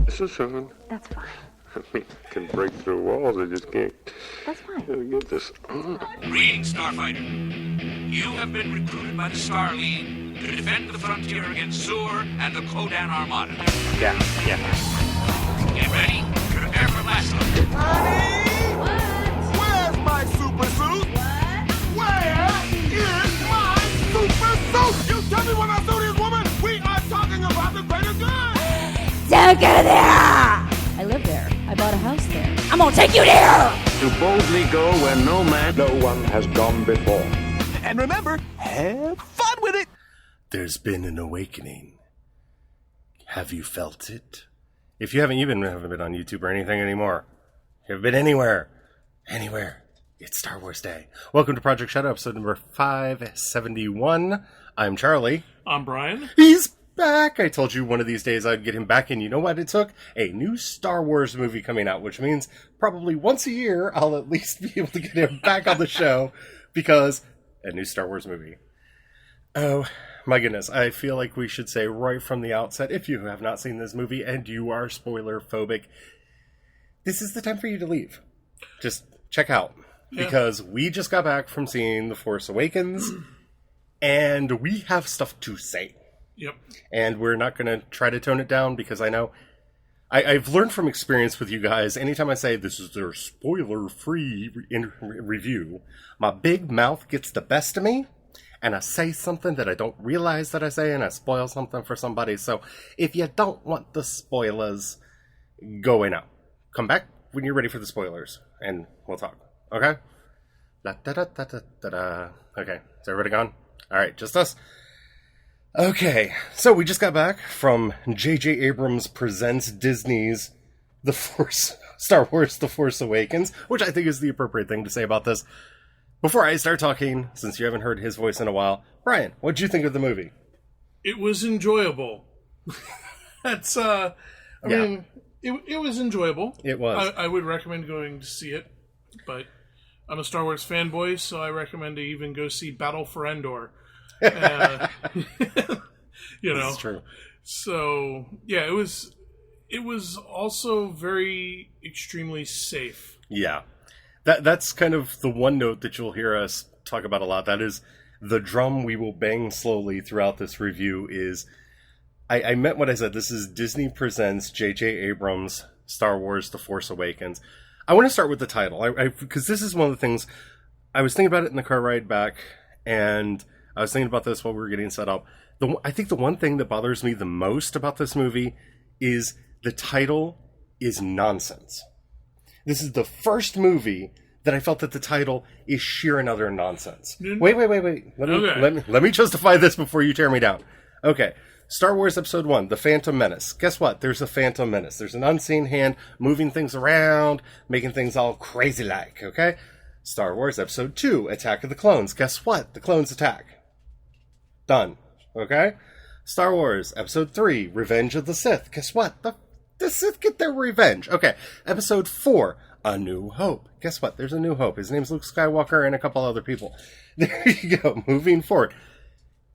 This is fun. That's fine. I mean, I can break through walls, I just can't That's fine. get this. Greetings, Starfighter. You have been recruited by the Star League to defend the frontier against Zur and the Kodan Armada. Yeah. Get ready, prepare for blast off. Where's my super suit? Where is my super suit? You tell me when I suit this woman. We are talking about the greater good. Don't go there! I live there. I bought a house there. I'm gonna take you there! To boldly go where no one has gone before. And remember, have fun with it. There's been an awakening. Have you felt it? If you haven't been on YouTube or anything anymore, if you've been anywhere, it's Star Wars Day. Welcome to Project Shadow, episode number 571. I'm Charlie. I'm Brian. He's back. I told you one of these days I'd get him back, and you know what it took? A new Star Wars movie coming out, which means probably once a year I'll at least be able to get him back on the show, because a new Star Wars movie. Oh, my goodness. I feel like we should say right from the outset, if you have not seen this movie and you are spoiler phobic, this is the time for you to leave. Just check out. Yeah. Because we just got back from seeing The Force Awakens, and we have stuff to say. Yep. And we're not going to try to tone it down, because I know I've learned from experience with you guys, anytime I say this is their spoiler-free review, my big mouth gets the best of me, and I say something that I don't realize that I say, and I spoil something for somebody. So if you don't want the spoilers, go away now. Come back when you're ready for the spoilers, and we'll talk. Okay? Okay, is everybody gone? All right, just us. Okay, so we just got back from J.J. Abrams presents Disney's Star Wars The Force Awakens, which I think is the appropriate thing to say about this. Before I start talking, since you haven't heard his voice in a while, Brian, what'd you think of the movie? It was enjoyable. That's, I mean, it was enjoyable. It was. I would recommend going to see it, but I'm a Star Wars fanboy, so I recommend to even go see Battle for Endor. You know, that's true. So yeah, it was also very extremely safe. Yeah, that's kind of the one note that you'll hear us talk about a lot. That is the drum we will bang slowly throughout this review. Is I meant what I said. This is Disney presents J.J. Abrams' Star Wars: The Force Awakens. I want to start with the title, because this is one of the things I was thinking about it in the car ride back, and I was thinking about this while we were getting set up. I think the one thing that bothers me the most about this movie is the title is nonsense. This is the first movie that I felt that the title is sheer and utter nonsense. Wait. Let me justify this before you tear me down. Okay. Star Wars Episode 1, The Phantom Menace. Guess what? There's a Phantom Menace. There's an unseen hand moving things around, making things all crazy-like, okay? Star Wars Episode 2, Attack of the Clones. Guess what? The clones attack. Done. Okay? Star Wars Episode 3, Revenge of the Sith. Guess what? The Sith get their revenge. Okay. Episode 4, A New Hope. Guess what? There's a New Hope. His name's Luke Skywalker and a couple other people. There you go. Moving forward.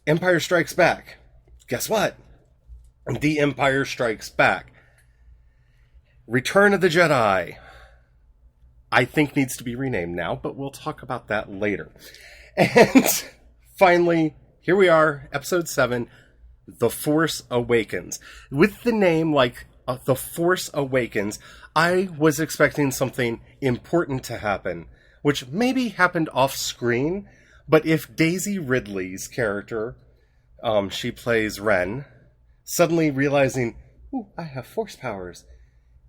Empire Strikes Back. Guess what? The Empire Strikes Back. Return of the Jedi. I think needs to be renamed now, but we'll talk about that later. And finally, here we are, Episode 7, The Force Awakens. With the name like The Force Awakens, I was expecting something important to happen, which maybe happened off screen, but if Daisy Ridley's character, she plays Ren, suddenly realizing, ooh, I have Force powers,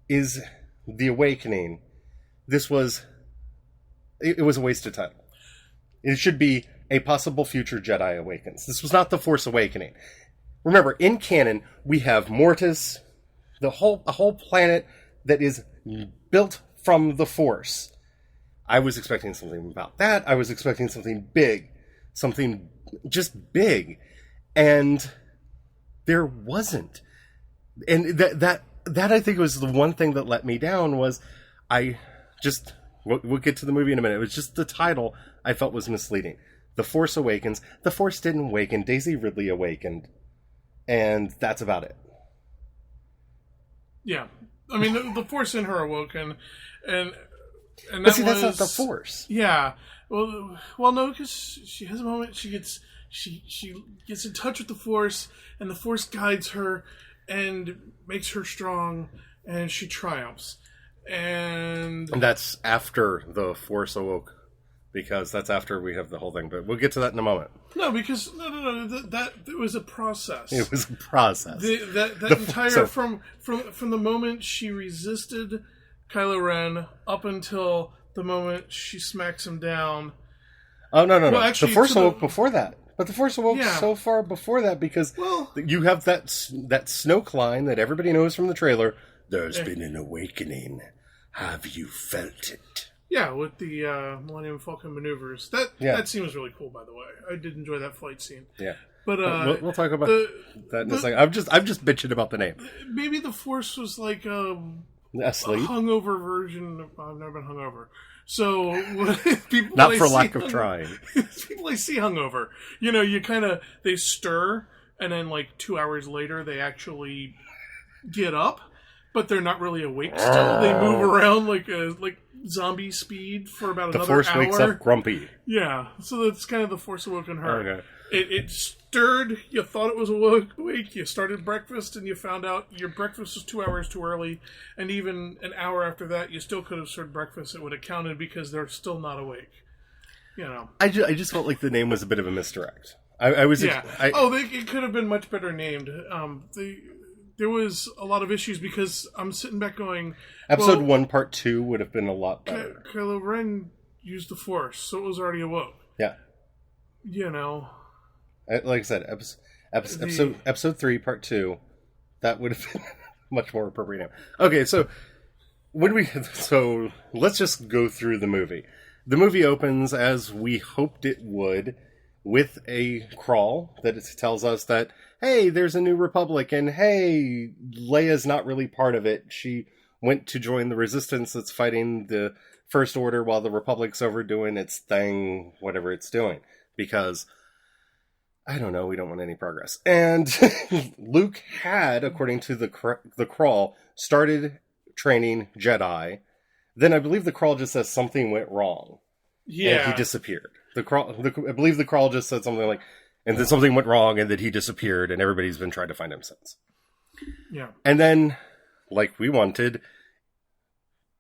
is the awakening, it was a wasted time. It should be a possible future Jedi Awakens. This was not The Force Awakening. Remember, in canon, we have Mortis, a whole planet that is built from the Force. I was expecting something about that. I was expecting something big. Something just big. And there wasn't. And that I think was the one thing that let me down was we'll get to the movie in a minute. It was just the title I felt was misleading. The Force Awakens. The Force didn't awaken. Daisy Ridley awakened. and that's about it. Yeah. I mean, the Force in her awoken, and that But see, was... that's not the Force. Yeah. Well, no, because she has a moment. She gets in touch with the Force, and the Force guides her and makes her strong, and she triumphs. And that's after the Force awoke, because that's after we have the whole thing. But we'll get to that in a moment. No, because no. That it was a process. It was a process. From the moment she resisted Kylo Ren up until the moment she smacks him down. Oh no! Actually, the Force awoke before that. But the Force awoke Yeah. so far before that because you have that Snoke line that everybody knows from the trailer. There's been an awakening. Have you felt it? Yeah, with the Millennium Falcon maneuvers. That scene was really cool, by the way. I did enjoy that flight scene. Yeah, but we'll talk about that in a second. I'm just bitching about the name. Maybe the Force was like a Asleep, hungover version. I've never been hungover, so people not for lack of trying. People I see hungover, they stir, and then like 2 hours later they actually get up. But they're not really awake still. They move around like zombie speed for about another hour. The Force wakes up grumpy. Yeah, so that's kind of the Force awoken her. Okay. It stirred. You thought it was awake. You started breakfast, and you found out your breakfast was 2 hours too early. And even an hour after that, you still could have served breakfast. It would have counted because they're still not awake. I just felt like the name was a bit of a misdirect. It could have been much better named. There was a lot of issues because I'm sitting back going... Episode 1, Part 2 would have been a lot better. Kylo Ren used the Force, so it was already awoke. Yeah. Like I said, episode 3, Part 2, that would have been much more appropriate name. Okay, so let's just go through the movie. The movie opens as we hoped it would, with a crawl that tells us that, hey, there's a new Republic, and hey, Leia's not really part of it. She went to join the Resistance that's fighting the First Order while the Republic's over doing its thing, whatever it's doing. Because, I don't know, we don't want any progress. And Luke had, according to the crawl, started training Jedi. Then I believe the crawl just says something went wrong. Yeah. And he disappeared. I believe the crawl just said something like, and then something went wrong, and then he disappeared, and everybody's been trying to find him since. Yeah. And then, like we wanted,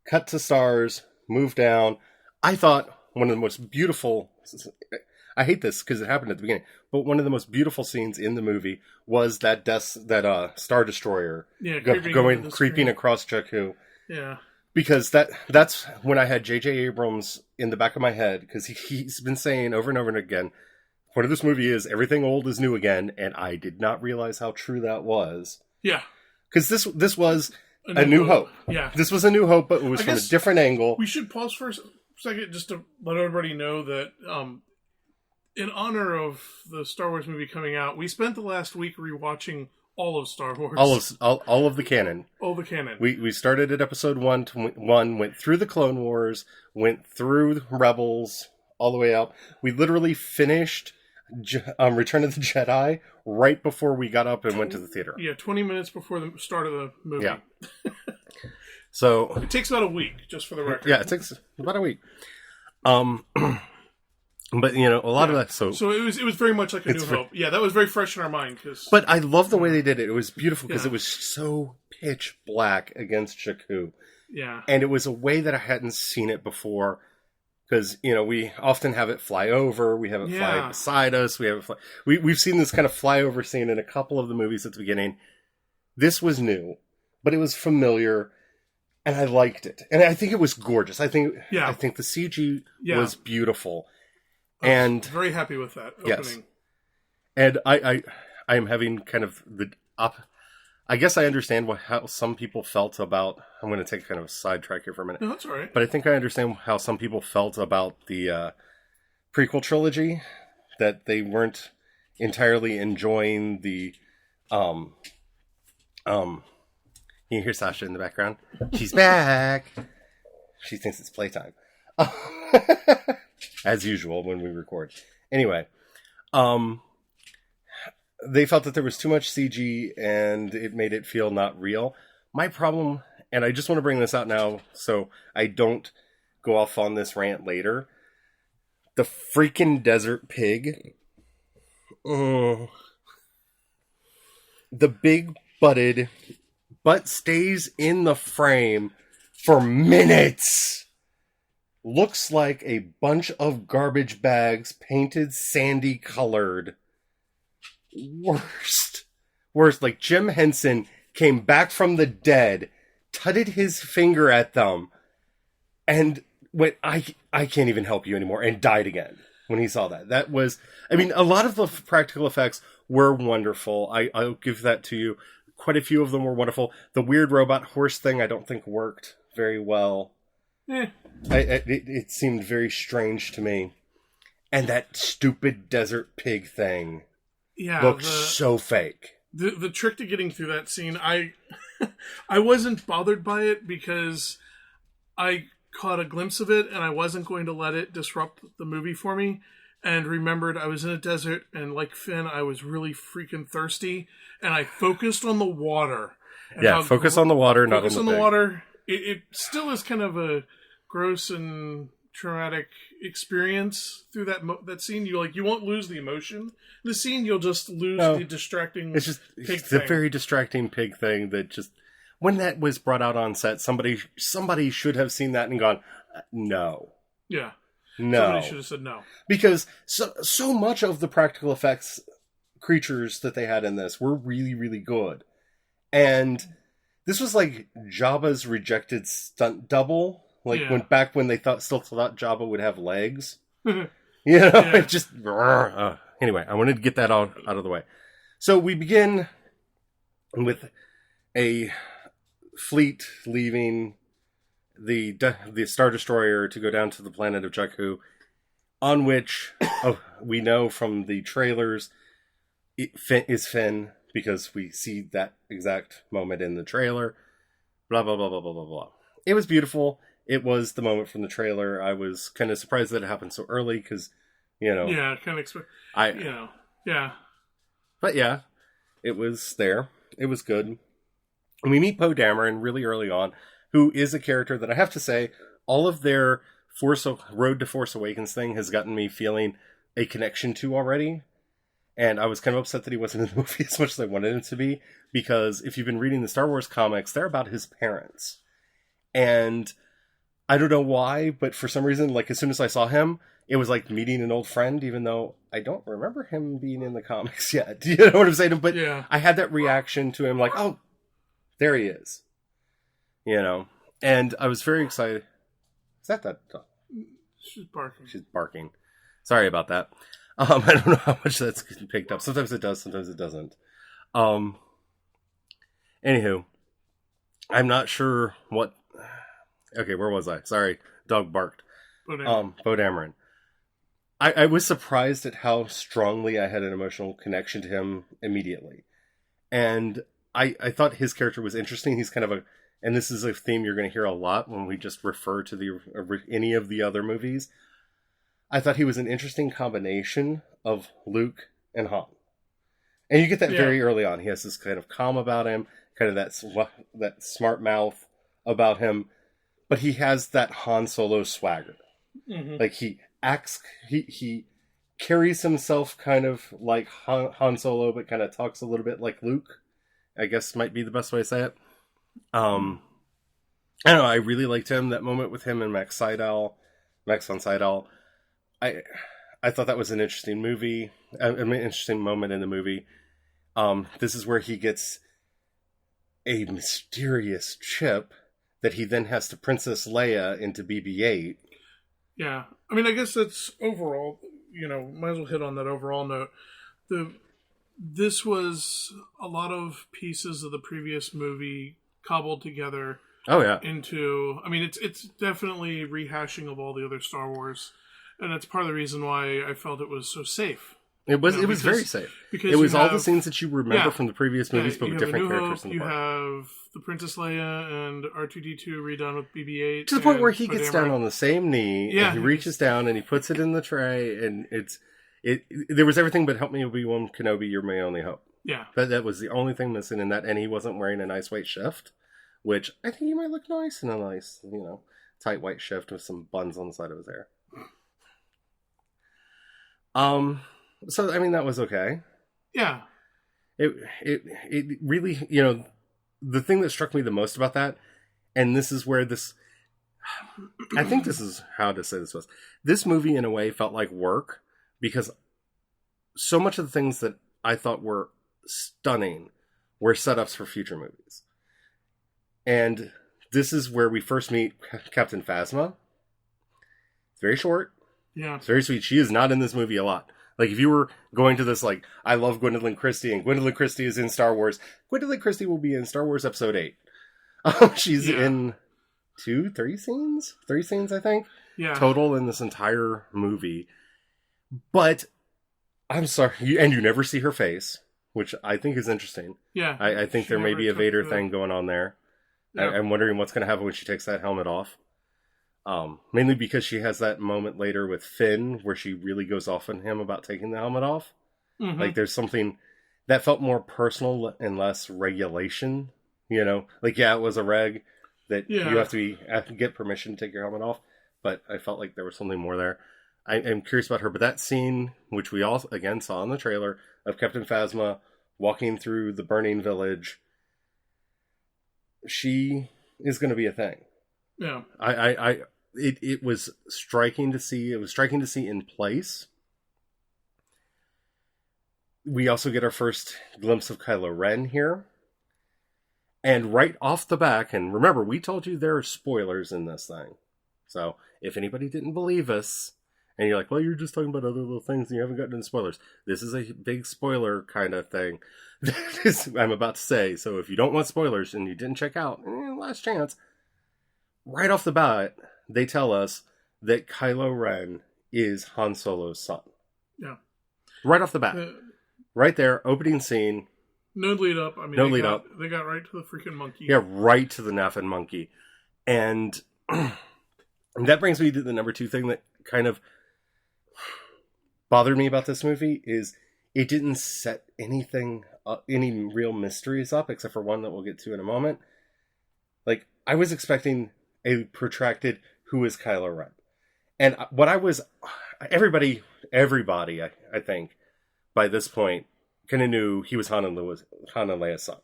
cut to stars, move down. I thought one of the most beautiful... I hate this because it happened at the beginning, but one of the most beautiful scenes in the movie was that Star Destroyer creeping across Jakku. Yeah. Because that's when I had J.J. Abrams in the back of my head, because he's been saying over and over and again, part of this movie is everything old is new again, and I did not realize how true that was. Yeah. Because this was a new hope. Yeah. This was a new hope, but it was from a different angle. We should pause for a second just to let everybody know that in honor of the Star Wars movie coming out, we spent the last week rewatching all of Star Wars. All of the canon. All the canon. We started at episode 1, went through the Clone Wars, went through Rebels, all the way out. We literally finished Return of the Jedi right before we got up and went to the theater. Yeah, 20 minutes before the start of the movie. Yeah. So it takes about a week, just for the record. Yeah, it takes about a week. But a lot of that. So it was very much like a New Hope. Yeah, that was very fresh in our mind. But I love the way they did it. It was beautiful because it was so pitch black against Jakku. Yeah, and it was a way that I hadn't seen it before. Because we often have it fly over, we have it fly beside us, we've seen this kind of flyover scene in a couple of the movies at the beginning. This was new, but it was familiar, and I liked it, and I think it was gorgeous. I think the CG was beautiful. I'm very happy with that opening. Yes. And I am having kind of I guess I understand how some people felt about... I'm going to take kind of a sidetrack here for a minute. No, that's all right. But I think I understand how some people felt about the prequel trilogy, that they weren't entirely enjoying the... You hear Sasha in the background? She's back! She thinks it's playtime. As usual when we record. Anyway, they felt that there was too much CG and it made it feel not real. My problem, and I just want to bring this out now so I don't go off on this rant later. The freaking desert pig. The big butted butt stays in the frame for minutes. Looks like a bunch of garbage bags painted sandy colored. Worst. Like Jim Henson came back from the dead, tutted his finger at them, and went, I can't even help you anymore, and died again when he saw that. That was, I mean, a lot of the practical effects were wonderful. I'll give that to you. Quite a few of them were wonderful. The weird robot horse thing I don't think worked very well. It seemed very strange to me. And that stupid desert pig thing looked so fake. The trick to getting through that scene, I wasn't bothered by it because I caught a glimpse of it and I wasn't going to let it disrupt the movie for me, and remembered I was in a desert and like Finn, I was really freaking thirsty, and I focused on the water. Yeah, focus on the water, not on the Focus on the pig. water. It still is kind of a gross and traumatic experience through that scene. You won't lose the emotion. The scene, you'll just lose the distracting. It's pig a thing. very distracting pig thing that just, when that was brought out on set, somebody should have seen that and gone, no. Yeah. No. Somebody should have said no. Because so much of the practical effects creatures that they had in this were really, really good. And this was like Jabba's rejected stunt double. Like when they still thought Jabba would have legs. It just... Anyway, I wanted to get that out of the way. So we begin with a fleet leaving the Star Destroyer to go down to the planet of Jakku, on which we know from the trailers is Finn, because we see that exact moment in the trailer. Blah, blah, blah, blah, blah, blah, blah. It was beautiful. It was the moment from the trailer. I was kind of surprised that it happened so early, because, Yeah, kind of expect... Yeah. But yeah, it was there. It was good. And we meet Poe Dameron really early on, who is a character that I have to say, all of their Road to Force Awakens thing has gotten me feeling a connection to already. And I was kind of upset that he wasn't in the movie as much as I wanted him to be, because if you've been reading the Star Wars comics, they're about his parents. And I don't know why, but for some reason, like as soon as I saw him, it was like meeting an old friend, even though I don't remember him being in the comics yet. Do you know what I'm saying? But I had that reaction to him, like, oh, there he is. And I was very excited. Is that dog? She's barking. She's barking. Sorry about that. I don't know how much that's picked up. Sometimes it does, sometimes it doesn't. Anywho, I'm not sure what... Okay, where was I? Sorry, dog barked. Poe Dameron. I was surprised at how strongly I had an emotional connection to him immediately. And I thought his character was interesting. He's kind of and this is a theme you're going to hear a lot when we just refer to any of the other movies. I thought he was an interesting combination of Luke and Han. And you get that very early on. He has this kind of calm about him, kind of that smart mouth about him. But he has that Han Solo swagger. Mm-hmm. Like he acts, he carries himself kind of like Han Solo, but kind of talks a little bit like Luke, I guess might be the best way to say it. I don't know, I really liked him, that moment with him and Max von Sydow. I thought that was an interesting movie, an interesting moment in the movie. This is where he gets a mysterious chip that he then has to Princess Leia into BB-8. Yeah. I mean, I guess that's overall, might as well hit on that overall note. This was a lot of pieces of the previous movie cobbled together. Oh, yeah. Into, I mean, it's definitely rehashing of all the other Star Wars. And that's part of the reason why I felt it was so safe. It was very safe. Because it was all the scenes that you remember from the previous movies, but with different characters in the park. You have the Princess Leia and R2-D2 redone with BB-8. To the point where he gets down on the same knee, and he reaches down and he puts it in the tray, and there was everything but help me, Obi-Wan Kenobi, you're my only hope. Yeah. That was the only thing missing in that, and he wasn't wearing a nice white shift, which I think he might look nice in a nice, tight white shift with some buns on the side of his hair. So I mean that was okay. Yeah. It really, the thing that struck me the most about that, and this is where I think this is how to say this was. This movie in a way felt like work because so much of the things that I thought were stunning were setups for future movies. And this is where we first meet Captain Phasma. It's very short. Yeah. It's very sweet. She is not in this movie a lot. Like, if you were going to this, like, I love Gwendolyn Christie, and Gwendolyn Christie is in Star Wars, Gwendolyn Christie will be in Star Wars Episode 8. She's in 3 scenes, I think, total in this entire movie. But, I'm sorry, and you never see her face, which I think is interesting. Yeah. I think there may be a Vader thing going on there. Yeah. I'm wondering what's going to happen when she takes that helmet off. Mainly because she has that moment later with Finn where she really goes off on him about taking the helmet off. Mm-hmm. Like, there's something that felt more personal and less regulation, Like, it was a reg that you have to get permission to take your helmet off, but I felt like there was something more there. I'm curious about her, but that scene, which we all, again, saw in the trailer, of Captain Phasma walking through the burning village, she is going to be a thing. Yeah. It was striking to see. It was striking to see in place. We also get our first glimpse of Kylo Ren here. And right off the back, and remember, we told you there are spoilers in this thing. So, if anybody didn't believe us, and you're like, well, you're just talking about other little things and you haven't gotten into spoilers. This is a big spoiler kind of thing that I'm about to say. So, if you don't want spoilers and you didn't check out, last chance. Right off the bat, they tell us that Kylo Ren is Han Solo's son. Yeah. Right off the bat. Right there, opening scene. No lead up. I mean, no lead up. They got right to the freaking monkey. Yeah, right to the naffin monkey. And that brings me to the number 2 thing that kind of bothered me about this movie is it didn't set anything up, any real mysteries up, except for one that we'll get to in a moment. Like, I was expecting a protracted who is Kylo Ren. And what I was... Everybody, I think, by this point, kind of knew he was Han and Leia's son.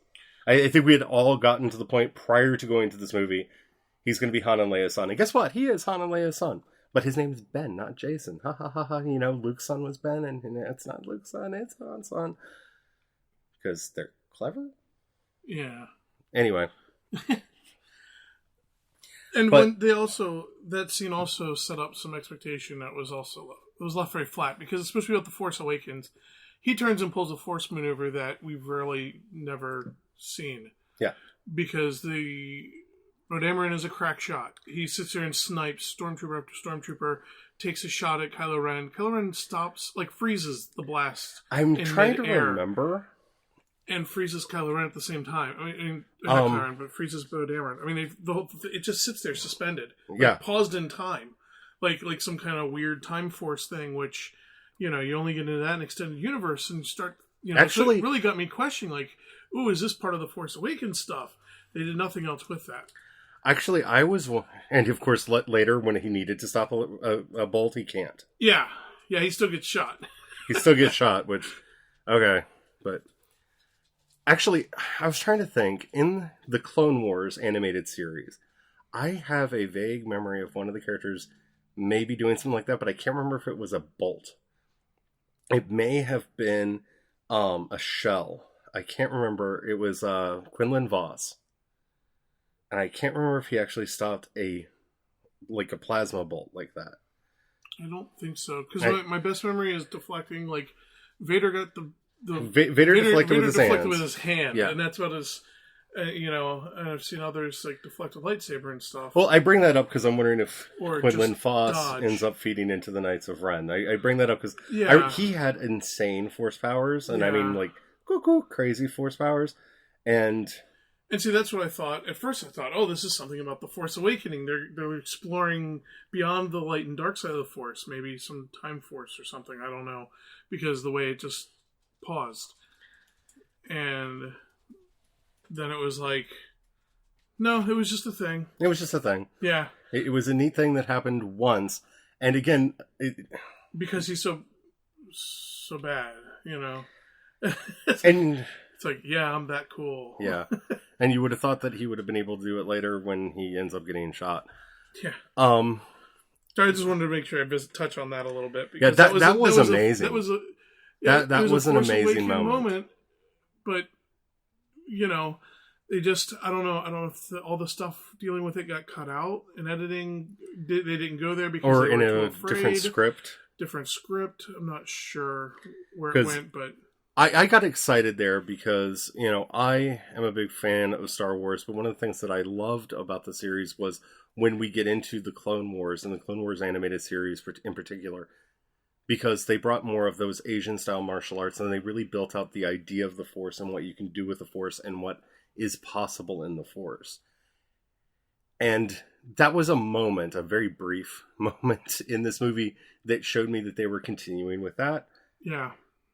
I think we had all gotten to the point prior to going to this movie, he's going to be Han and Leia's son. And guess what? He is Han and Leia's son. But his name is Ben, not Jason. Ha ha ha ha. Luke's son was Ben, and it's not Luke's son, it's Han's son. Because they're clever? Yeah. Anyway. When they also, that scene also set up some expectation that was also, it was left very flat, because especially with The Force Awakens, he turns and pulls a force maneuver that we've really never seen. Yeah. Because Poe Dameron is a crack shot. He sits there and snipes stormtrooper after stormtrooper, takes a shot at Kylo Ren. Kylo Ren stops, freezes the blast. I'm trying to remember. And freezes Kylo Ren at the same time. I mean not Kylo Ren, but freezes Poe Dameron. I mean, it just sits there suspended. Paused in time. Like some kind of weird time force thing, which, you only get into that in Extended Universe and start, Actually, so it really got me questioning, ooh, is this part of the Force Awakens stuff? They did nothing else with that. Actually, I was... And, of course, later, when he needed to stop a bolt, he can't. Yeah. Yeah, he still gets shot. He still gets shot, which... Okay, but... Actually, I was trying to think, in the Clone Wars animated series, I have a vague memory of one of the characters maybe doing something like that, but I can't remember if it was a bolt. It may have been a shell. I can't remember. It was Quinlan Vos. And I can't remember if he actually stopped a plasma bolt like that. I don't think so. Because my best memory is deflecting, Vader got Vader deflected with his hand. Yeah. And that's what his, I've seen others deflect with lightsaber and stuff. Well, I bring that up because I'm wondering if Quinlan Vos ends up feeding into the Knights of Ren. I bring that up because he had insane force powers. And I mean, cuckoo, crazy force powers. And And see, that's what I thought. At first I thought, oh, this is something about the Force Awakening. They're exploring beyond the light and dark side of the Force. Maybe some time force or something. I don't know. Because the way it just paused. And then it was like, no, it was just a thing. It was just a thing. Yeah. It was a neat thing that happened once. And again... because he's so bad, you know? And... It's like, yeah, I'm that cool. Yeah. And you would have thought that he would have been able to do it later when he ends up getting shot. Yeah. So I just wanted to make sure I touch on that a little bit. Because that was amazing. That was an amazing moment. But, you know, they just, I don't know if all the stuff dealing with it got cut out in editing. They didn't go there because or they were in too a afraid. different script. I'm not sure where it went, but... I got excited there because, you know, I am a big fan of Star Wars, but one of the things that I loved about the series was when we get into the Clone Wars and the Clone Wars animated series in particular, because they brought more of those Asian-style martial arts and they really built out the idea of the Force and what you can do with the Force and what is possible in the Force. And that was a moment, a very brief moment in this movie that showed me that they were continuing with that. Yeah.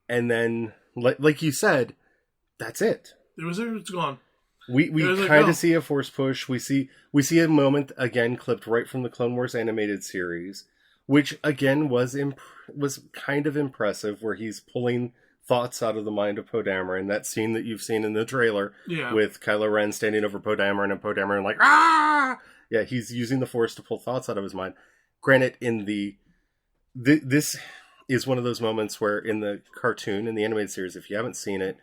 And then... Like you said, that's it. It's gone. We kind of see a force push. We see a moment again clipped right from the Clone Wars animated series, which again was kind of impressive, where he's pulling thoughts out of the mind of Poe Dameron. That scene that you've seen in the trailer, with Kylo Ren standing over Poe Dameron and Poe Dameron like ah, yeah, he's using the Force to pull thoughts out of his mind. Granted, in this is one of those moments where in the cartoon, in the animated series, if you haven't seen it,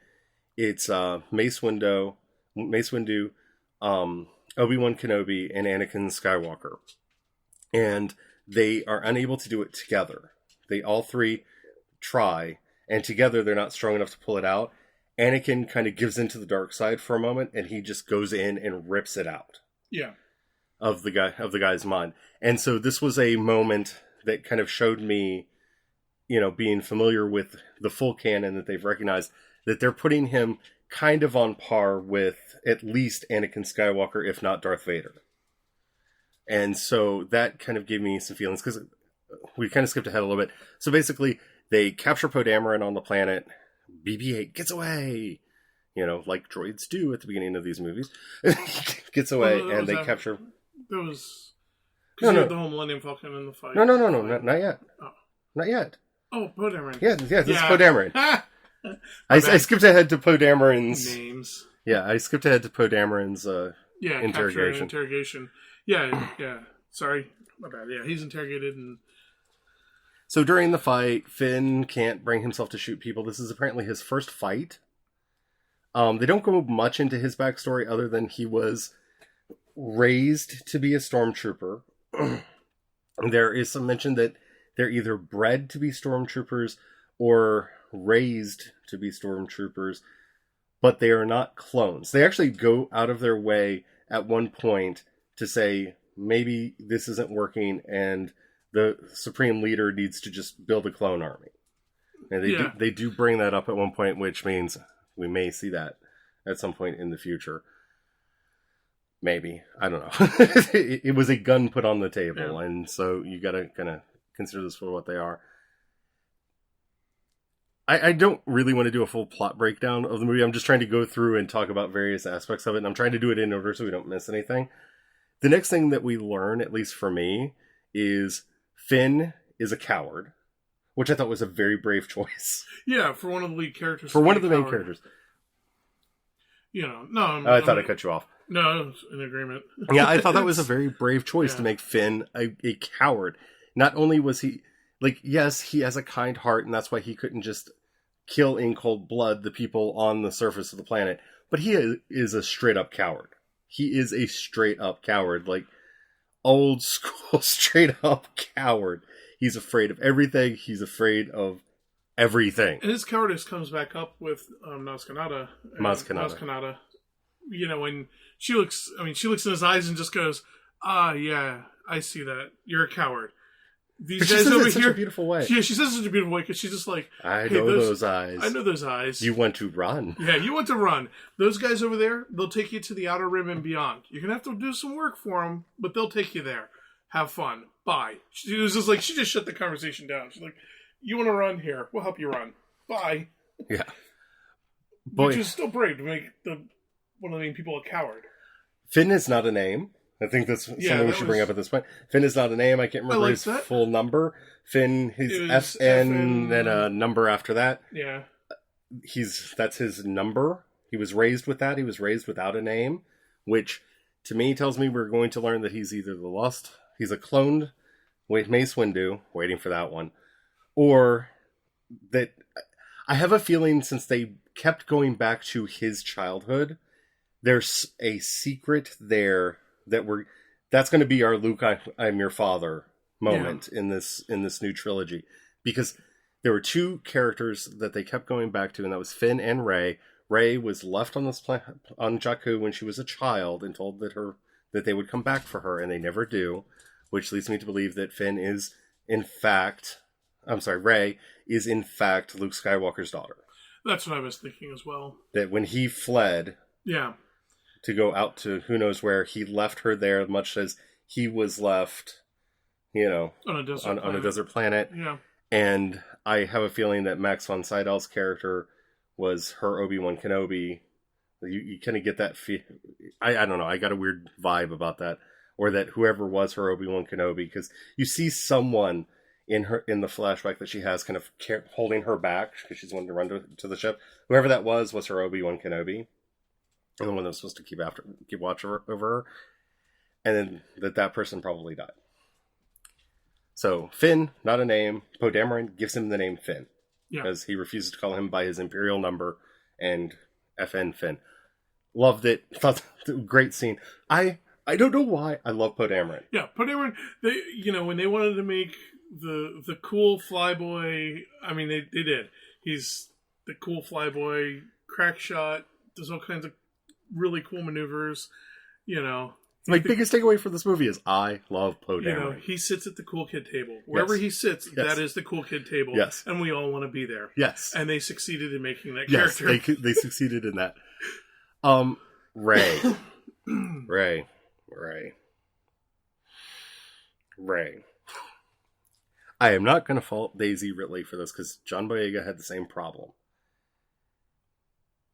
it's Mace Windu, Obi-Wan Kenobi, and Anakin Skywalker. And they are unable to do it together. They all three try, and together they're not strong enough to pull it out. Anakin kind of gives into the dark side for a moment, and he just goes in and rips it out. Yeah. Of the guy's mind. And so this was a moment that kind of showed me, you know, being familiar with the full canon, that they've recognized that they're putting him kind of on par with at least Anakin Skywalker, if not Darth Vader. And so that kind of gave me some feelings, because we kind of skipped ahead a little bit. So basically, they capture Poe Dameron on the planet. BB-8 gets away, you know, like droids do at the beginning of these movies. Gets away, and they capture... That was... Because you had the whole Millennium Falcon in the fight. No, not yet. Oh. Not yet. Oh, Poe Dameron. Yeah, this is Poe Dameron. I skipped ahead to Poe Dameron's names. Yeah, I skipped ahead to Poe Dameron's interrogation. Yeah. Sorry, my bad. Yeah, he's interrogated, and so during the fight, Finn can't bring himself to shoot people. This is apparently his first fight. They don't go much into his backstory other than he was raised to be a stormtrooper. There is some mention that they're either bred to be stormtroopers or raised to be stormtroopers, but they are not clones. They actually go out of their way at one point to say, maybe this isn't working and the Supreme Leader needs to just build a clone army. And they do bring that up at one point, which means we may see that at some point in the future. Maybe. I don't know. It was a gun put on the table, and so you gotta kind of consider this for what they are. I don't really want to do a full plot breakdown of the movie. I'm just trying to go through and talk about various aspects of it, and I'm trying to do it in order so we don't miss anything. The next thing that we learn, at least for me, is Finn is a coward, which I thought was a very brave choice. Yeah, for one of the lead characters. For one of the main characters. You know, no. I thought I cut you off. No, I was in agreement. Yeah, I thought that was a very brave choice to make Finn a coward. Not only was he, like, yes, he has a kind heart, and that's why he couldn't just kill in cold blood the people on the surface of the planet, but he is a straight-up coward. He is a straight-up coward, like, old school straight-up coward. He's afraid of everything. He's afraid of everything. And his cowardice comes back up with Maz Kanata. You know, when she looks in his eyes and just goes, yeah, I see that. You're a coward. these But she guys says it over in such here. a beautiful way. Yeah, she says it in such a beautiful way because she's just like, I hey, know those eyes. I know those eyes. You want to run. Yeah, you want to run. Those guys over there, they'll take you to the outer rim and beyond. You're going to have to do some work for them, but they'll take you there. Have fun. Bye. She was just like, she just shut the conversation down. She's like, you want to run? Here. We'll help you run. Bye. Yeah. Boy. Which is still brave to make one of the main people a coward. Finn is not a name. I think that's something we should bring up at this point. Finn is not a name. I can't remember his full number. Finn, his FN, then a number after that. Yeah. That's his number. He was raised with that. He was raised without a name, which to me tells me we're going to learn that he's either he's a cloned Mace Windu, waiting for that one, or that I have a feeling since they kept going back to his childhood, there's a secret there that's going to be our Luke, I'm your father moment in this new trilogy, because there were two characters that they kept going back to, and that was Finn and Rey. Rey was left on this planet on Jakku when she was a child and told that they would come back for her, and they never do, which leads me to believe that Rey is in fact Luke Skywalker's daughter. That's what I was thinking as well. That when he fled, to go out to who knows where, he left her there, much as he was left, on a desert planet. Yeah. And I have a feeling that Max von Sydow's character was her Obi-Wan Kenobi. You kind of get that I don't know. I got a weird vibe about that, or that whoever was her Obi-Wan Kenobi, because you see someone in the flashback that she has kind of holding her back because she's wanting to run to the ship. Whoever that was her Obi-Wan Kenobi, and the one that was supposed to keep watch over her, and then that person probably died. So Finn, not a name. Poe Dameron gives him the name Finn because he refuses to call him by his Imperial number, and FN Finn. Loved it. Thought great scene. I don't know why I love Poe Dameron. Yeah, Poe Dameron. They when they wanted to make the cool flyboy, I mean they did. He's the cool flyboy, crack shot, does all kinds of really cool maneuvers. My biggest takeaway from this movie is I love Poe Dameron. He sits at the cool kid table. Wherever he sits, that is the cool kid table. Yes. And we all want to be there. Yes. And they succeeded in making that character. Yes, they succeeded in that. Rey. I am not going to fault Daisy Ridley for this, because John Boyega had the same problem.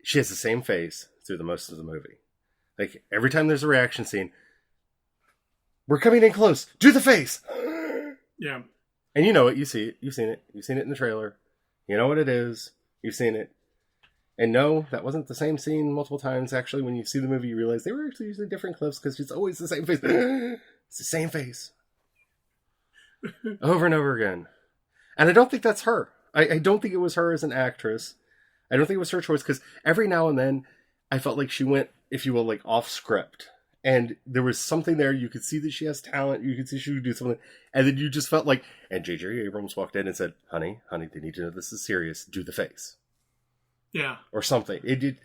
She has the same face through the most of the movie. Like, every time there's a reaction scene, we're coming in close. Do the face! Yeah. And you know it. You see it. You've seen it. You've seen it in the trailer. You know what it is. You've seen it. And no, that wasn't the same scene multiple times. Actually, when you see the movie, you realize they were actually using different clips because it's always the same face. It's the same face. Over and over again. And I don't think that's her. I don't think it was her as an actress. I don't think it was her choice, because every now and then I felt like she went, if you will, like off script. And there was something there. You could see that she has talent. You could see she would do something. And then you just felt like, and J.J. Abrams walked in and said, honey, they need to know this is serious. Do the face. Yeah. Or something. It did.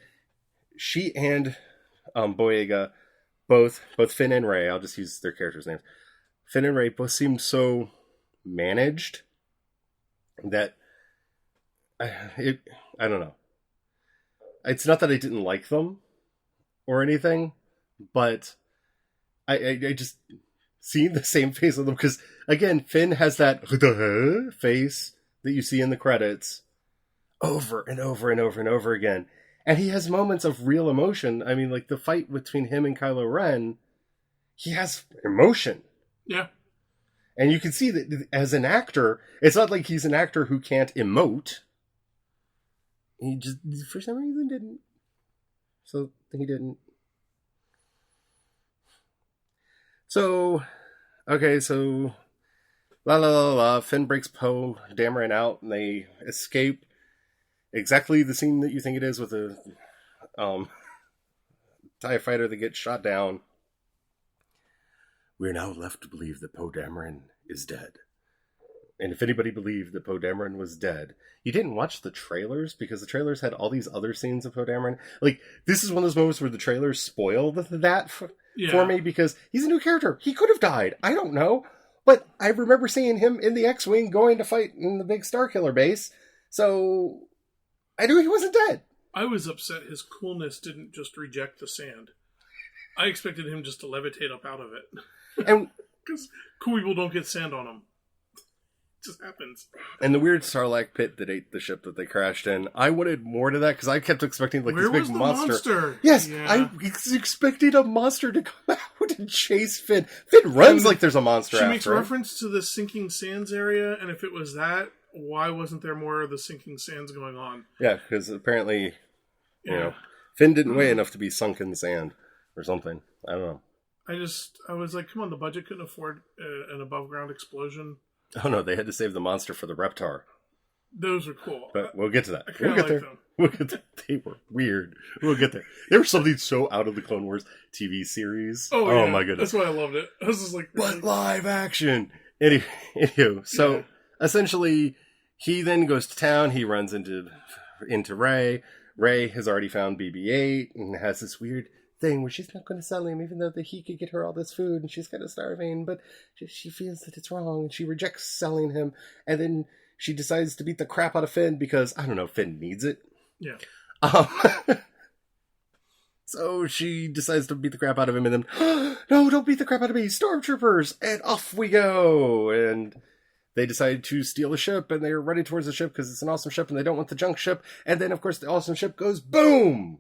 She and Boyega, both Finn and Rey, I'll just use their characters' names. Finn and Rey both seemed so managed that I don't know. It's not that I didn't like them or anything, but I just seeing the same face of them, because again, Finn has that face that you see in the credits over and over and over and over again, and he has moments of real emotion. I mean, like the fight between him and Kylo Ren, he has emotion. Yeah. And you can see that as an actor, it's not like he's an actor who can't emote. He just, for some reason, didn't. So, he didn't. So, okay, so, Finn breaks Poe Dameron out, and they escape. Exactly the scene that you think it is, with a TIE fighter that gets shot down. We are now left to believe that Poe Dameron is dead. And if anybody believed that Poe Dameron was dead, you didn't watch the trailers, because the trailers had all these other scenes of Poe Dameron. Like, this is one of those moments where the trailers spoiled that for me, because he's a new character. He could have died. I don't know. But I remember seeing him in the X-Wing going to fight in the big Starkiller base, so I knew he wasn't dead. I was upset his coolness didn't just reject the sand. I expected him just to levitate up out of it. And Because cool people don't get sand on them. It just happens. And the weird Sarlacc pit that ate the ship that they crashed in. I wanted more to that because I kept expecting like Where this big was the monster. monster? Yes, Yeah. I was expecting a monster to come out and chase Finn. Finn runs like there's a monster She after makes him. reference to the sinking sands area, and if it was that, why wasn't there more of the sinking sands going on? Yeah, because apparently, you Yeah. know, Finn didn't weigh enough to be sunk in sand or something. I don't know. I was like, come on, the budget couldn't afford an above ground explosion. Oh no, they had to save the monster for the Reptar. Those are cool. But we'll get to that. I kinda We'll get like there. them. We'll get there. They were weird. We'll get there. There was something so out of the Clone Wars TV series. Oh, yeah. My goodness. That's why I loved it. I was just like, But live action. Anywho, so essentially, he then goes to town. He runs into Rey. Rey has already found BB-8 and has this weird thing where she's not going to sell him, even though he could get her all this food and she's kind of starving. But she feels that it's wrong and she rejects selling him. And then she decides to beat the crap out of Finn because I don't know, Finn needs it. yeah. So she decides to beat the crap out of him, and then, no, don't beat the crap out of me, stormtroopers! And off we go! And they decide to steal a ship, and they're running towards the ship because it's an awesome ship, and they don't want the junk ship. And then, of course, the awesome ship goes boom!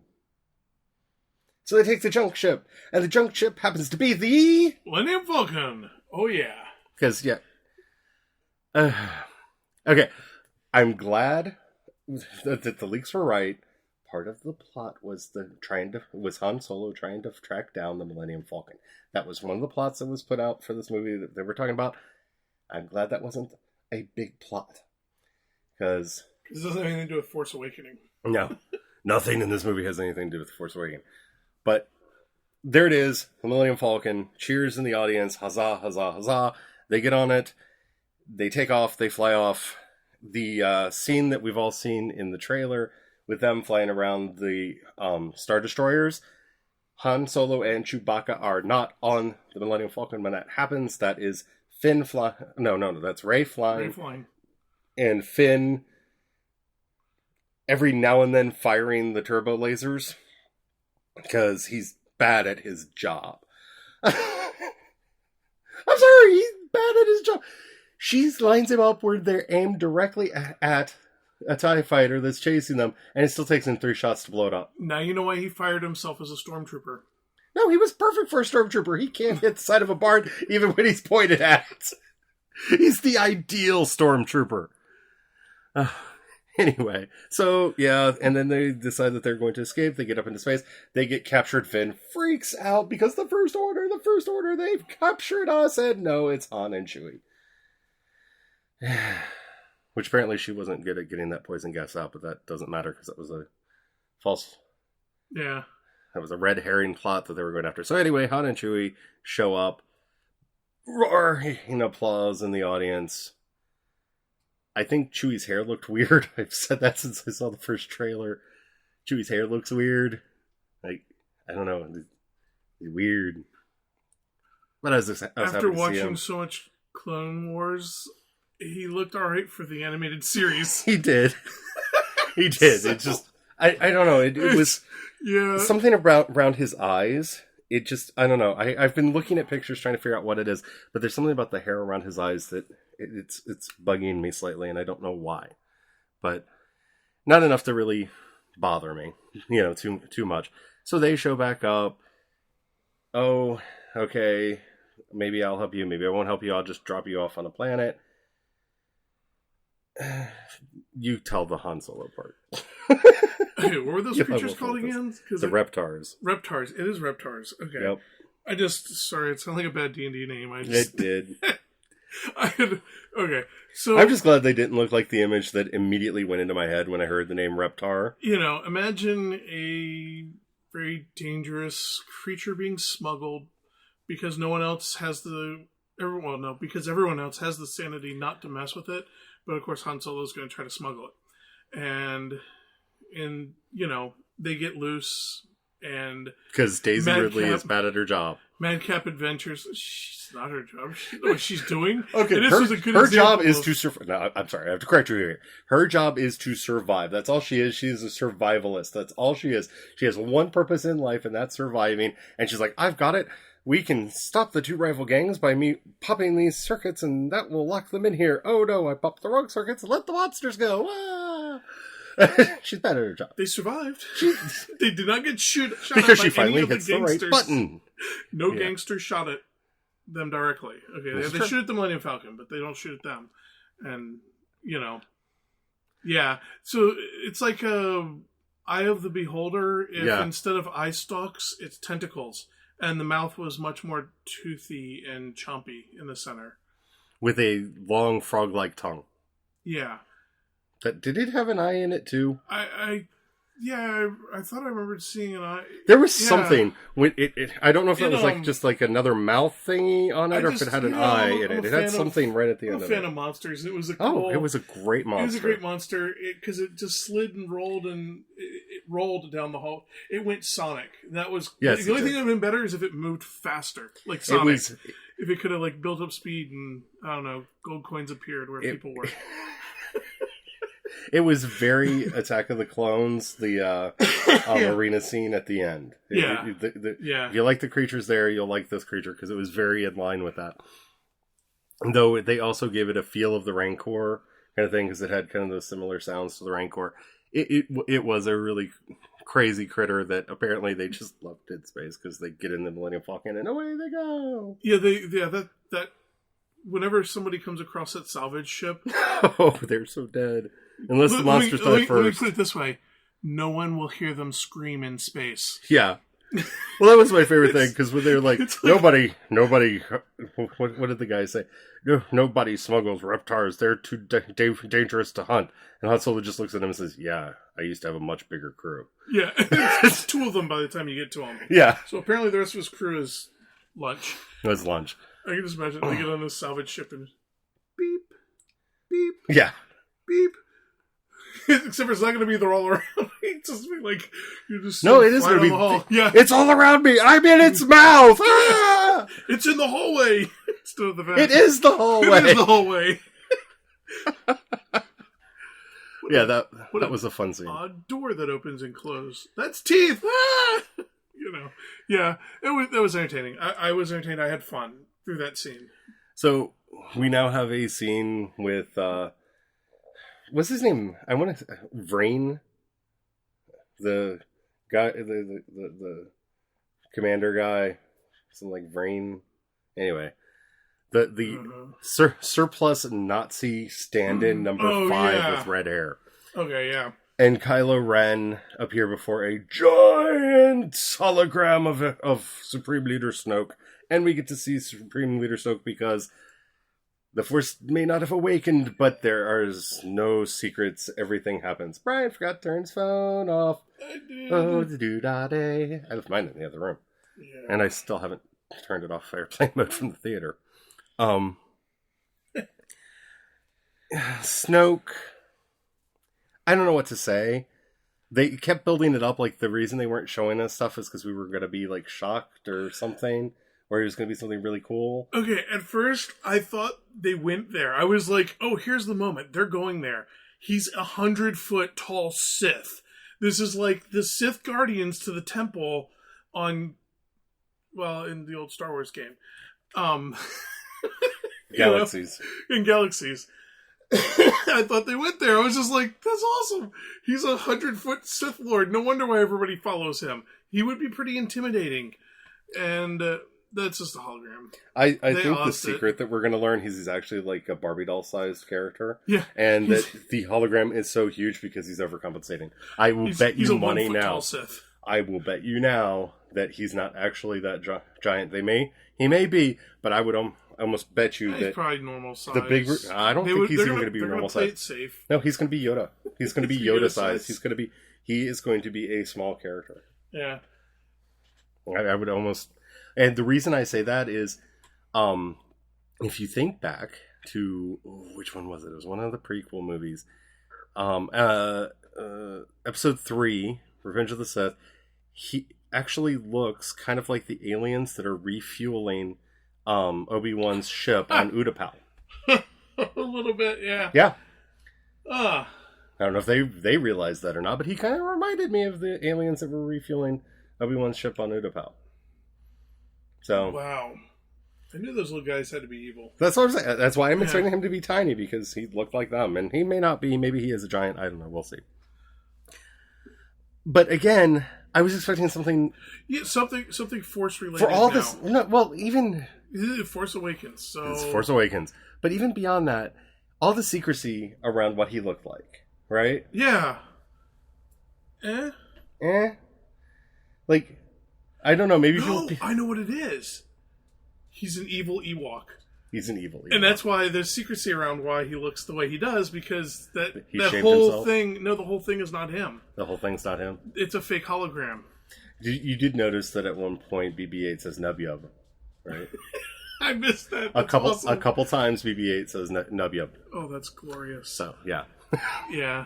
So they take the junk ship, and the junk ship happens to be the... Millennium Falcon. Oh, yeah. Because, yeah. Okay, I'm glad that the leaks were right. Part of the plot was Han Solo trying to track down the Millennium Falcon. That was one of the plots that was put out for this movie that they were talking about. I'm glad that wasn't a big plot. Because... This doesn't have anything to do with Force Awakening. No. Nothing in this movie has anything to do with Force Awakening. But there it is. The Millennium Falcon. Cheers in the audience. Huzzah, huzzah, huzzah. They get on it. They take off. They fly off. The scene that we've all seen in the trailer... with them flying around the Star Destroyers. Han Solo and Chewbacca are not on the Millennium Falcon when that happens. That is Finn flying. No, that's Rey flying. Ray flying. And Finn every now and then firing the turbo lasers. Because he's bad at his job. I'm sorry, he's bad at his job. She lines him up where they're aimed directly at a TIE fighter that's chasing them, and it still takes him 3 shots to blow it up. Now you know why he fired himself as a stormtrooper. No, he was perfect for a stormtrooper. He can't hit the side of a barn even when he's pointed at it. He's the ideal stormtrooper. Anyway, so yeah, and then they decide that they're going to escape. They get up into space. They get captured. Finn freaks out because the First Order, they've captured us. And no, it's Han and Chewie. Which apparently she wasn't good at getting that poison gas out, but that doesn't matter because that was a false... Yeah. That was a red herring plot that they were going after. So anyway, Han and Chewie show up. Roar! Applause in the audience. I think Chewie's hair looked weird. I've said that since I saw the first trailer. Chewie's hair looks weird. Like, I don't know. It's weird. But I was After happy to see watching him. so much Clone Wars, he looked alright for the animated series. He did. He did. So- It just... I don't know. It was... Yeah. Something around his eyes. It just... I don't know. I've been looking at pictures trying to figure out what it is. But there's something about the hair around his eyes that... It's bugging me slightly, and I don't know why. But not enough to really bother me. Too much. So they show back up. Oh, okay. Maybe I'll help you. Maybe I won't help you. I'll just drop you off on a planet. You tell the Han Solo part. Okay, what were those Yeah, creatures we'll called focus. again? The Reptars. Reptars. It is Reptars. Okay. Yep. Sorry, it sounded like a bad D&D name. It did. Okay, so... I'm just glad they didn't look like the image that immediately went into my head when I heard the name Reptar. Imagine a very dangerous creature being smuggled because no one else has because everyone else has the sanity not to mess with it. But of course, Han Solo's going to try to smuggle it. And they get loose and Because Daisy Madcap- Ridley is bad at her job. Madcap Adventures. She's not her job. She knows what she's doing. Okay, And this her, was a good her job example is of- to survive. No, I'm sorry, I have to correct you here. Her job is to survive. That's all she is. She is a survivalist. That's all she is. She has one purpose in life, and that's surviving. And she's like, I've got it. We can stop the two rival gangs by me popping these circuits, and that will lock them in here. Oh no, I popped the wrong circuits. Let the monsters go. Ah! She's bad at her job. They survived. They did not get shot Because at by she finally any of hits the the right gangsters. button. No Yeah. gangster shot at them directly. Okay, That's they true. shoot at the Millennium Falcon, but they don't shoot at them. And yeah. So it's like a Eye of the Beholder. If instead of eye stalks, it's tentacles, and the mouth was much more toothy and chompy in the center. With a long frog-like tongue. Yeah, Did it have an eye in it too? I thought I remembered seeing an eye. There was Yeah. something when it. I don't know if that was like know, just like another mouth thingy on it, or if it had an eye in it. It had something right at the end I'm a of fan it. of monsters. It was a Oh, cool, it was a great monster. It was a great monster because it just slid and rolled and it rolled down the hall. It went Sonic. That was Yes, the only it thing did. that would have been better is if it moved faster, like It Sonic. was. If it could have like built up speed and I don't know, gold coins appeared where people were. It was very Attack of the Clones, the arena scene at the end. Yeah. If you like the creatures there, you'll like this creature because it was very in line with that. Though they also gave it a feel of the Rancor kind of thing because it had kind of those similar sounds to the Rancor. It was a really crazy critter that apparently they just loved in space because they get in the Millennium Falcon and away they go. Yeah, that whenever somebody comes across that salvage ship, Oh, they're so dead. Unless the monsters die let me first. put it this way: no one will hear them scream in space. Yeah. Well, that was my favorite thing because when they're like, it's like- nobody. What did the guy say? No, nobody smuggles reptars. They're too dangerous to hunt. And Han Solo just looks at him and says, "Yeah, I used to have a much bigger crew." Yeah, it's two of them by the time you get to them. Yeah, So apparently the rest of his crew is lunch. it was lunch. I can just imagine they get on this salvage ship and beep, beep, Yeah, beep. Except for it's not going to be there all around. It's just be like you're just no, it is flying going to down the be. hall. Yeah, It's all around me. I'm in its mouth. Ah! it's in the hallway instead of the vent. It is the hallway. It is the hallway. Yeah, that What was a fun scene. Odd door that opens and closes. That's teeth. Ah! Yeah. That was entertaining. I was entertained. I had fun through that scene. So we now have a scene with what's his name? I want to Vrain, the guy, the commander guy, something like Vrain. Anyway, the surplus Nazi stand-in number 5 with red hair. Okay, yeah. And Kylo Ren appear before a giant hologram of Supreme Leader Snoke. And we get to see Supreme Leader Snoke because the Force may not have awakened, but there is no secrets. Everything happens. Brian forgot to turn his phone off. I did. Oh, da-da-day. I left mine in the other room. Yeah. And I still haven't turned it off airplane mode from the theater. Snoke... I don't know what to say. They kept building it up like the reason they weren't showing us stuff is because we were going to be like shocked or something, or it was going to be something really cool. Okay, at first I thought they went there. I was like, oh, here's the moment. They're going there. He's 100-foot tall Sith. This is like the Sith Guardians to the Temple in the old Star Wars game. Galaxies. In Galaxies. I thought they went there. I was just like, that's awesome. He's 100-foot Sith Lord. No wonder why everybody follows him. He would be pretty intimidating. And that's just a hologram. I think the secret that we're going to learn is he's actually like a Barbie doll sized character. Yeah. And that the hologram is so huge because he's overcompensating. I will bet you money now. Sith. I will bet you now that he's not actually that giant. He may be, but I would almost bet you He's that probably normal size. the big. I don't think he's even going to be normal play size. it safe. No, he's going to be Yoda. He's going to be Yoda size. He is going to be a small character. Yeah. I would almost, and the reason I say that is, if you think back to which one was it? It was one of the prequel movies, Episode 3, Revenge of the Sith. actually looks kind of like the aliens that are refueling Obi-Wan's ship on Utapau. A little bit, yeah. Yeah. Ah. I don't know if they realized that or not, but he kind of reminded me of the aliens that were refueling Obi-Wan's ship on Utapau. So Wow. I knew those little guys had to be evil. that's what I'm saying. That's why I'm expecting him to be tiny, because he looked like them. And he may not be. Maybe he is a giant. I don't know. We'll see. But again, I was expecting something... Yeah, something Force related. For all now. this... No, well, even... Force Awakens, so... It's Force Awakens. But even beyond that, all the secrecy around what he looked like, right? Yeah. Like, I don't know, maybe No, people... I know what it is. He's an evil Ewok. He's an evil Ewok. And that's why there's secrecy around why he looks the way he does, because that shaved whole himself? thing... No, the whole thing is not him. The whole thing's not him? It's a fake hologram. You did notice that at one point BB-8 says Nubyub, right? I missed that. A That's couple awesome. times BB-8 says Nubyub. Oh, that's glorious. So, yeah. Yeah.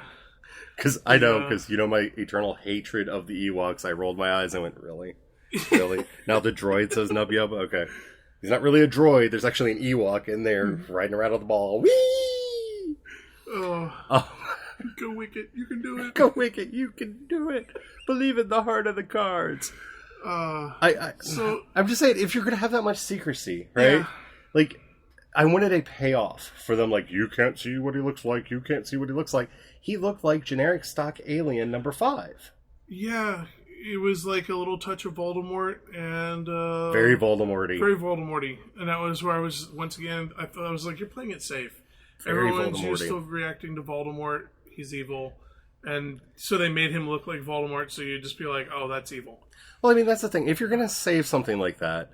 Because I know, because you know my eternal hatred of the Ewoks, I rolled my eyes and went, really? Really? Now the droid says Nubyub? Okay. He's not really a droid. There's actually an Ewok in there riding around on the ball. Whee! Oh. Go Wicket. You can do it. Go Wicket. You can do it. Believe in the heart of the cards. So I'm just saying, if you're going to have that much secrecy, right? Yeah. Like, I wanted a payoff for them. Like, you can't see what he looks like. You can't see what he looks like. He looked like generic stock alien number 5. yeah, it was like a little touch of Voldemort and Very Voldemort-y. very Voldemort-y. And that was where I was once again. I thought I was like, you're playing it safe. Very Everyone's Voldemort-y. used to reacting to Voldemort. He's evil, and so they made him look like Voldemort. So you'd just be like, oh, that's evil. Well, I mean, that's the thing. If you're going to save something like that,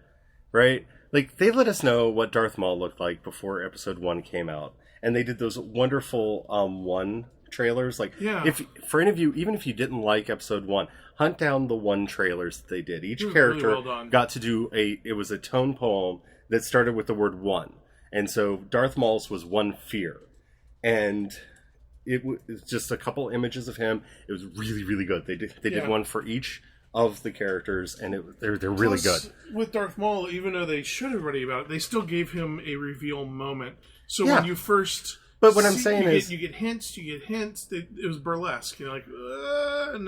right? Like, they let us know what Darth Maul looked like before Episode 1 came out. And they did those wonderful 1 trailers. Like, Yeah. if for any of you, even if you didn't like Episode 1, hunt down the 1 trailers that they did. Each It was character really well done. got to do it was a tone poem that started with the word 1. And so Darth Maul's was 1 fear. And it was just a couple images of him. It was really, really good. They did one for each of the characters, and they're really Plus, good. With Darth Maul, even though they should have already about it, they still gave him a reveal moment. So Yeah. when you first, But what I'm saying you is- you get hints. It was burlesque. You're like, and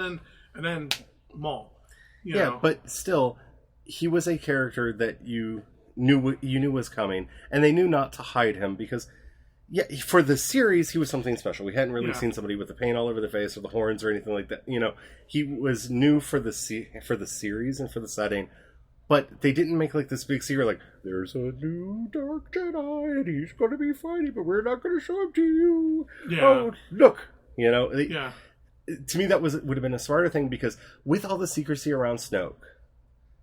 then Maul. You know? But still, he was a character that you knew was coming, and they knew not to hide him because, yeah, for the series he was something special. We hadn't really seen somebody with the paint all over the face or the horns or anything like that. You know, he was new for the series and for the setting. But they didn't make like this big secret, like, there's a new Dark Jedi and he's going to be fighting, but we're not going to show him to you. Yeah. Oh, look. You know, Yeah. to me that would have been a smarter thing, because with all the secrecy around Snoke,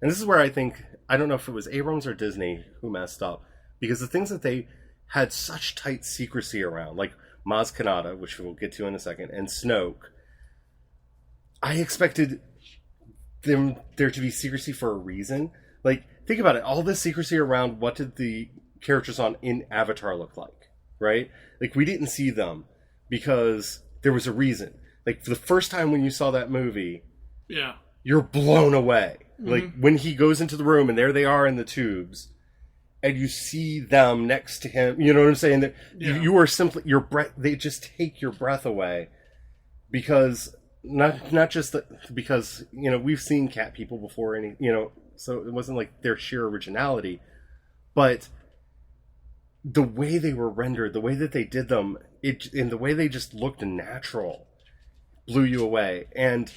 and this is where I think, I don't know if it was Abrams or Disney who messed up, because the things that they had such tight secrecy around, like Maz Kanata, which we'll get to in a second, and Snoke, I expected there to be secrecy for a reason. Like, think about it. All this secrecy around what did the characters in Avatar look like, right? Like, we didn't see them because there was a reason. Like, for the first time when you saw that movie, Yeah. you're blown away. Like, when he goes into the room and there they are in the tubes, and you see them next to him, you know what I'm saying? That you are simply, your breath, they just take your breath away, because not just because, you know, we've seen cat people before, and you know, so it wasn't like their sheer originality, but the way they were rendered, the way that they did them, and the way they just looked natural, blew you away. And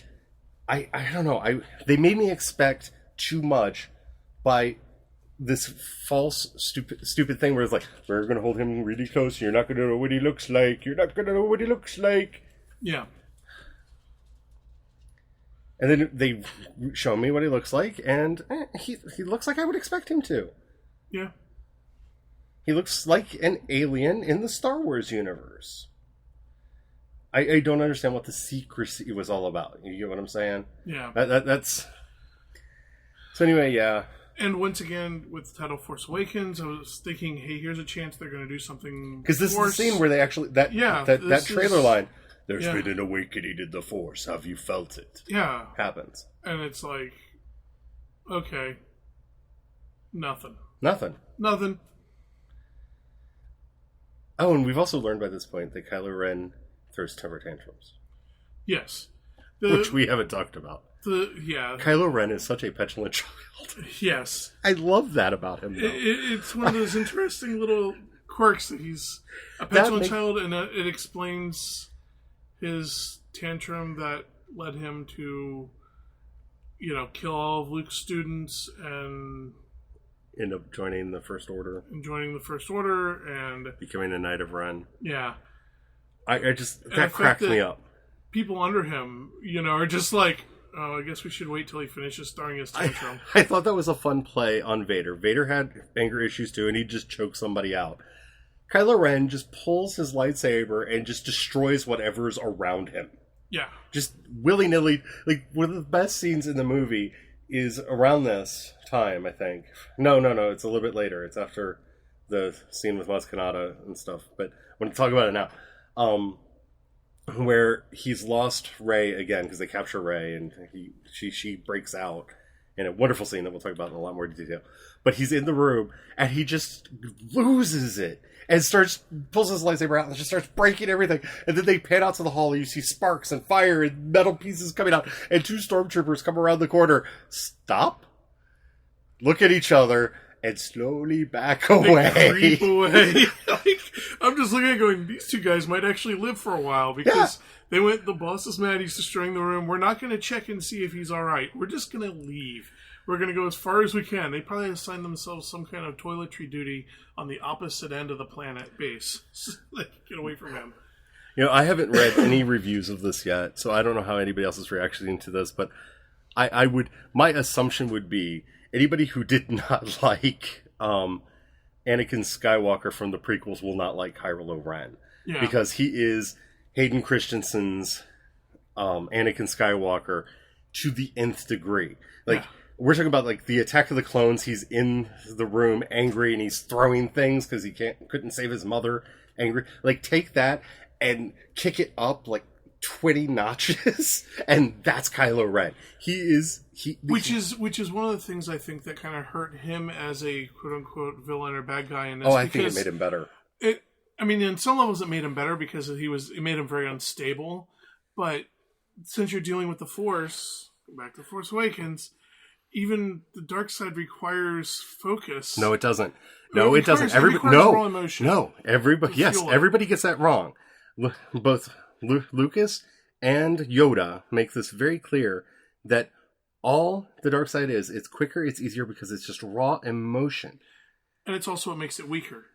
I don't know, they made me expect too much by this false stupid thing where it's like, we're gonna hold him really close, you're not gonna know what he looks like, Yeah. and then they show me what he looks like, and he looks like I would expect him to. Yeah. He looks like an alien in the Star Wars universe. I don't understand what the secrecy was all about. You get what I'm saying? Yeah. That's... So anyway, yeah. And once again, with the title Force Awakens, I was thinking, hey, here's a chance they're going to do something. Because this is the scene where they actually... That trailer line, there's been an awakening in the Force. Have you felt it? Yeah. Happens. And it's like, okay. Nothing. Nothing. Oh, and we've also learned by this point that Kylo Ren throws temper tantrums. Yes. Which we haven't talked about. Yeah. Kylo Ren is such a petulant child. Yes. I love that about him, though. It's one of those interesting little quirks that he's a petulant child, and it explains his tantrum that led him to, kill all of Luke's students and end up joining the First Order. And becoming a Knight of Ren. Yeah. I just, that cracked me up. People under him, are just like, oh, I guess we should wait till he finishes throwing his tantrum. I thought that was a fun play on Vader. Vader had anger issues too, and he just choked somebody out. Kylo Ren just pulls his lightsaber and just destroys whatever's around him. Yeah. Just willy-nilly. Like, one of the best scenes in the movie is around this time, I think. No, it's a little bit later. It's after the scene with Maz Kanata and stuff. But when we talk about it now, where he's lost Rey again because they capture Rey and she breaks out in a wonderful scene that we'll talk about in a lot more detail. But he's in the room and he just loses it and pulls his lightsaber out and just starts breaking everything. And then they pan out to the hall and you see sparks and fire and metal pieces coming out, and 2 stormtroopers come around the corner. Stop, look at each other, and slowly back away. They creep away. I'm just looking at it going, these 2 guys might actually live for a while, because they went, the boss is mad, he's destroying the room. We're not going to check and see if he's alright. We're just going to leave. We're going to go as far as we can. They probably assigned themselves some kind of toiletry duty on the opposite end of the planet base. Like, get away from him. I haven't read any reviews of this yet, so I don't know how anybody else is reacting to this, but my assumption would be anybody who did not like Anakin Skywalker from the prequels will not like Kylo Ren. Yeah. Because he is Hayden Christensen's Anakin Skywalker to the nth degree. Like, we're talking about, like, the Attack of the Clones. He's in the room angry and he's throwing things because he couldn't save his mother angry. Like, take that and kick it up, like, 20 notches, and that's Kylo Ren. Which is one of the things I think that kind of hurt him as a quote-unquote villain or bad guy in this. I think it made him better. In some levels it made him better because it made him very unstable, but since you're dealing with the Force, back to Force Awakens, even the dark side requires focus. No, it doesn't. No, it doesn't. Everybody gets that wrong. Both Lucas and Yoda make this very clear that all the dark side is, it's quicker, it's easier because it's just raw emotion. And it's also what makes it weaker.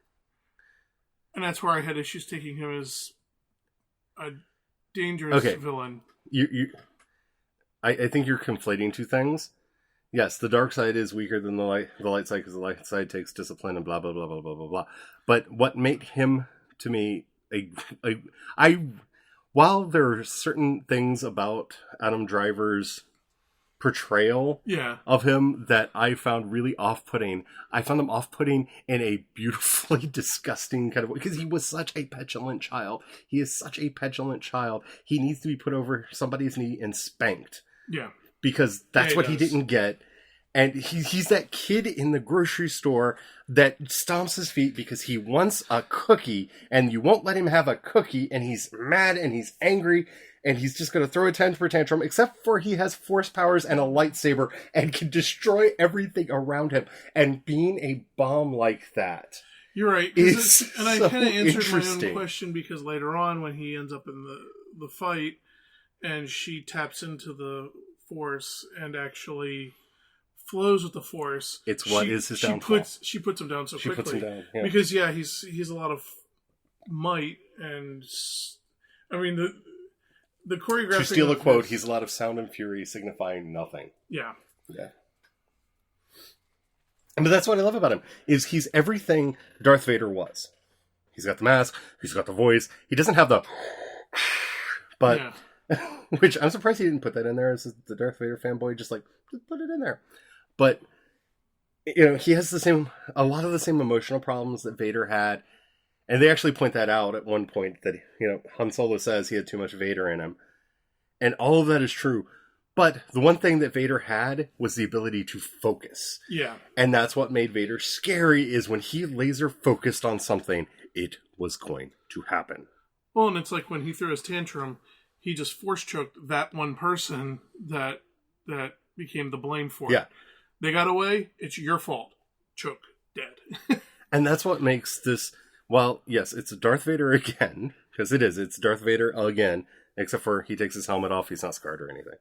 And that's where I had issues taking him as a dangerous villain. I think you're conflating 2 things. Yes, the dark side is weaker than the light side because the light side takes discipline and blah, blah, blah, blah, blah, blah, blah. But what made him, to me, while there are certain things about Adam Driver's portrayal of him that I found really off-putting, I found them off-putting in a beautifully disgusting kind of way, because he was such a petulant child. He is such a petulant child. He needs to be put over somebody's knee and spanked. Yeah. Because that's what he didn't get. And he's that kid in the grocery store that stomps his feet because he wants a cookie, and you won't let him have a cookie, and he's mad and he's angry, and he's just going to throw a temper tantrum, except for he has force powers and a lightsaber and can destroy everything around him. And being a bomb like that, you're right. And I kind of answered my own question, because later on when he ends up in the fight and she taps into the Force and actually flows with the Force, it's what is his downfall. She puts him down so quickly. Puts him down, because he's a lot of might, and I mean the choreography. To steal a quote, he's a lot of sound and fury signifying nothing. Yeah. But that's what I love about him, is he's everything Darth Vader was. He's got the mask, he's got the voice. He doesn't have the but which I'm surprised he didn't put that in there as the Darth Vader fanboy, just put it in there. But he has a lot of the same emotional problems that Vader had. And they actually point that out at one point, that Han Solo says he had too much Vader in him. And all of that is true. But the one thing that Vader had was the ability to focus. Yeah. And that's what made Vader scary, is when he laser focused on something, it was going to happen. Well, and it's like when he threw his tantrum, he just force choked that one person that became the blame for it. Yeah. They got away, it's your fault. Choke, dead. And that's what makes this, well, yes, it's Darth Vader again, because it is. It's Darth Vader again, except for he takes his helmet off. He's not scarred or anything.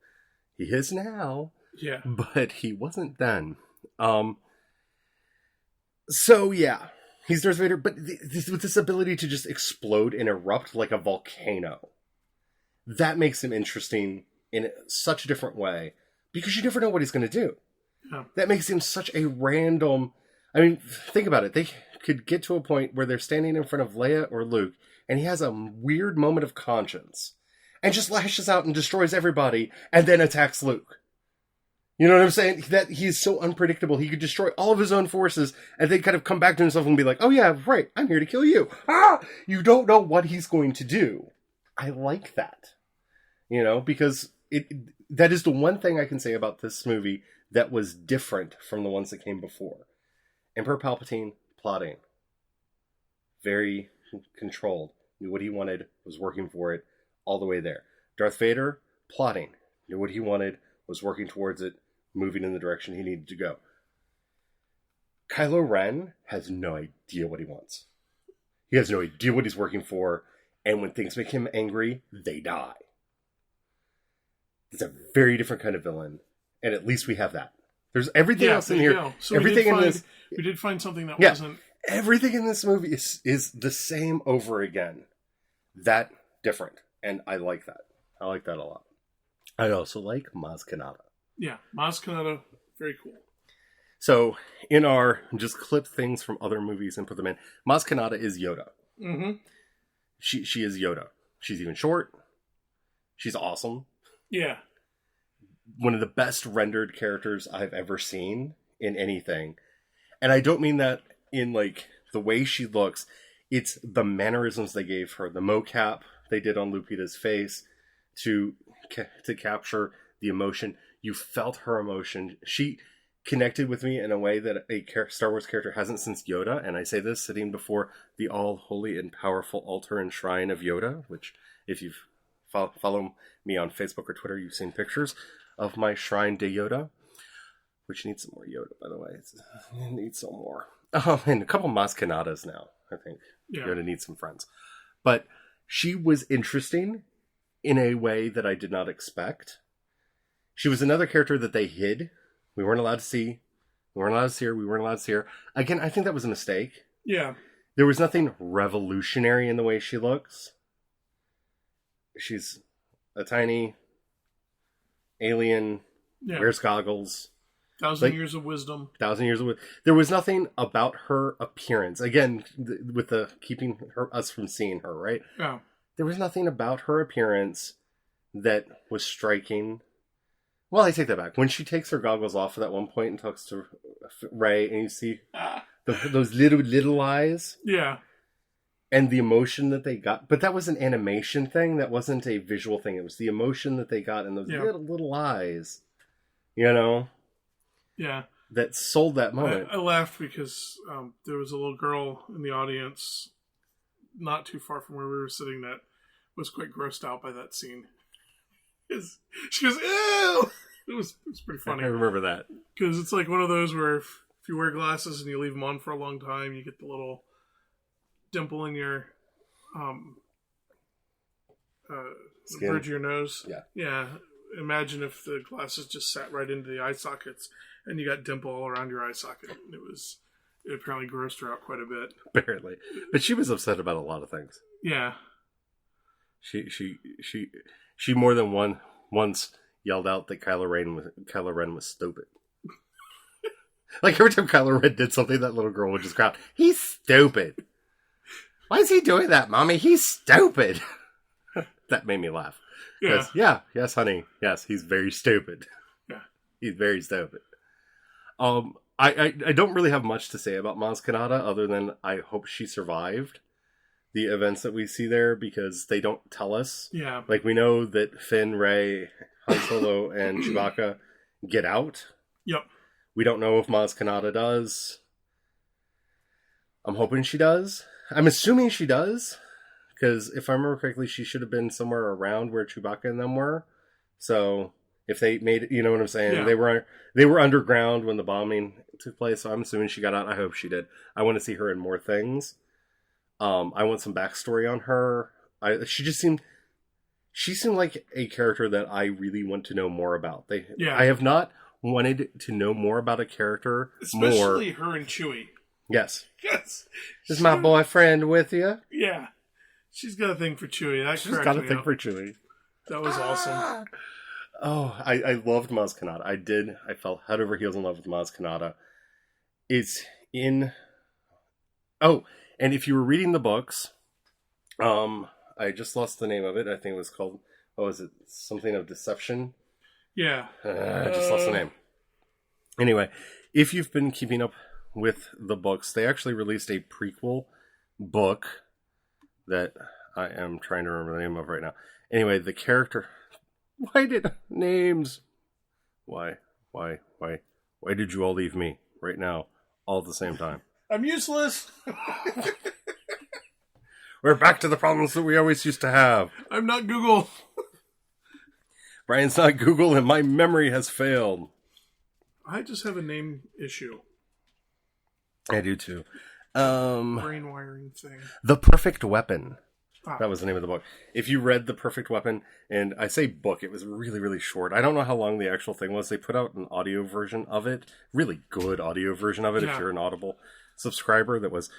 He is now, Yeah. but he wasn't then. So, yeah, he's Darth Vader, but with this ability to just explode and erupt like a volcano, that makes him interesting in such a different way, because you never know what he's going to do. Yeah. That makes him such a random... I mean, think about it. They could get to a point where they're standing in front of Leia or Luke, and he has a weird moment of conscience, and just lashes out and destroys everybody, and then attacks Luke. You know what I'm saying? That he's so unpredictable. He could destroy all of his own forces, and then kind of come back to himself and be like, oh yeah, right, I'm here to kill you. Ah! You don't know what he's going to do. I like that. You know, because that is the one thing I can say about this movie that was different from the ones that came before. Emperor Palpatine, plotting. Very controlled. Knew what he wanted, was working for it, all the way there. Darth Vader, plotting. Knew what he wanted, was working towards it, moving in the direction he needed to go. Kylo Ren has no idea what he wants. He has no idea what he's working for, and when things make him angry, they die. It's a very different kind of villain, and at least we have that. There's everything else in here. So everything we did find something that Yeah. wasn't... Everything in this movie is the same over again. That different. And I like that. I like that a lot. I also like Maz Kanata. Yeah, Maz Kanata, very cool. So, in our, just clip things from other movies and put them in. Maz Kanata is Yoda. Mm-hmm. She is Yoda. She's even short. She's awesome. Yeah. One of the best rendered characters I've ever seen in anything. And I don't mean that in like the way she looks. It's the mannerisms they gave her, the mocap they did on Lupita's face to capture the emotion. You felt her emotion. She connected with me in a way that a Star Wars character hasn't since Yoda. And I say this sitting before the all holy and powerful altar and shrine of Yoda, which if you've follow me on Facebook or Twitter, you've seen pictures of my shrine de Yoda, which needs some more Yoda, by the way. It needs some more. And a couple Maz Kanatas now, I think. Yeah. Yoda needs some friends. But she was interesting in a way that I did not expect. She was another character that they hid. We weren't allowed to see. We weren't allowed to see her. We weren't allowed to see her. Again, I think that was a mistake. Yeah. There was nothing revolutionary in the way she looks. She's a tiny alien, wears goggles. 1,000 years of wisdom. 1,000 years of wisdom. There was nothing about her appearance. Again, with the keeping us from seeing her, right? Yeah. There was nothing about her appearance that was striking. Well, I take that back. When she takes her goggles off at that one point and talks to Rey, and you see those little eyes. Yeah. And the emotion that they got. But that was an animation thing. That wasn't a visual thing. It was the emotion that they got in those little eyes. You know? Yeah. That sold that moment. I laughed because there was a little girl in the audience not too far from where we were sitting that was quite grossed out by that scene. She goes, ew! It was pretty funny. I remember that. Because it's like one of those where if you wear glasses and you leave them on for a long time, you get the little dimple in your the bridge of your nose. Yeah. Yeah. Imagine if the glasses just sat right into the eye sockets and you got dimple all around your eye socket. It apparently grossed her out quite a bit. Apparently. But she was upset about a lot of things. Yeah. She more than once yelled out that Kylo Ren was stupid. Like every time Kylo Ren did something, that little girl would just cry, "He's stupid. Why is he doing that, Mommy? He's stupid." That made me laugh. Yeah. Yes, honey. Yes, he's very stupid. Yeah. He's very stupid. I don't really have much to say about Maz Kanata other than I hope she survived the events that we see there because they don't tell us. Yeah. Like we know that Finn, Rey, Han Solo and Chewbacca get out. Yep. We don't know if Maz Kanata does. I'm hoping she does. I'm assuming she does. Because if I remember correctly, she should have been somewhere around where Chewbacca and them were. So if they made it, you know what I'm saying? Yeah. They were underground when the bombing took place. So I'm assuming she got out. I hope she did. I want to see her in more things. I want some backstory on her. She seemed like a character that I really want to know more about. I have not wanted to know more about a character Especially more. her and Chewie. Yes. Yes. Is my boyfriend with you? Yeah. She's got a thing for Chewie. She's got a thing for Chewie. That was awesome. Oh, I loved Maz Kanata. I did. I fell head over heels in love with Maz Kanata. It's in... Oh, and if you were reading the books, I just lost the name of it. I think it was called... Oh, is it something of Deception? Yeah. I just lost the name. Anyway, if you've been keeping up with the books, they actually released a prequel book that I am trying to remember the name of right now. Anyway, the character... Why did names? Why did you all leave me right now, all at the same time? I'm useless. We're back to the problems that we always used to have. I'm not Google. Brian's not Google, and my memory has failed. I just have a name issue. I do too. Brain wiring thing. The Perfect Weapon. Ah. That was the name of the book. If you read The Perfect Weapon, and I say book, it was really, really short. I don't know how long the actual thing was. They put out an audio version of it. Really good audio version of it if you're an Audible subscriber. That was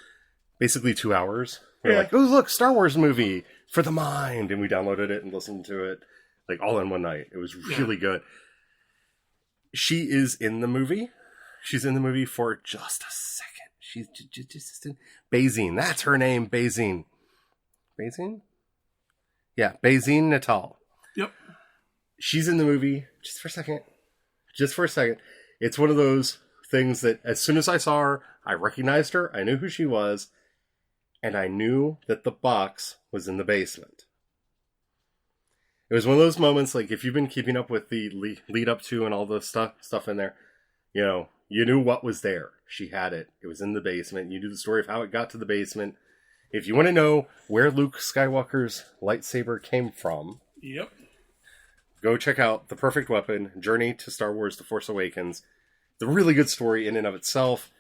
basically 2 hours. We're like, oh, look, Star Wars movie for the mind. And we downloaded it and listened to it like all in one night. It was really good. She is in the movie. She's in the movie for just a second. She's just in... Bazine. That's her name, Bazine. Bazine? Yeah, Bazine Natal. Yep. She's in the movie just for a second. Just for a second. It's one of those things that as soon as I saw her, I recognized her, I knew who she was, and I knew that the box was in the basement. It was one of those moments, like if you've been keeping up with the lead up to and all the stuff in there, you know, you knew what was there. She had it. It was in the basement. You knew the story of how it got to the basement. If you want to know where Luke Skywalker's lightsaber came from, yep, go check out The Perfect Weapon, Journey to Star Wars The Force Awakens. It's a really good story in and of itself.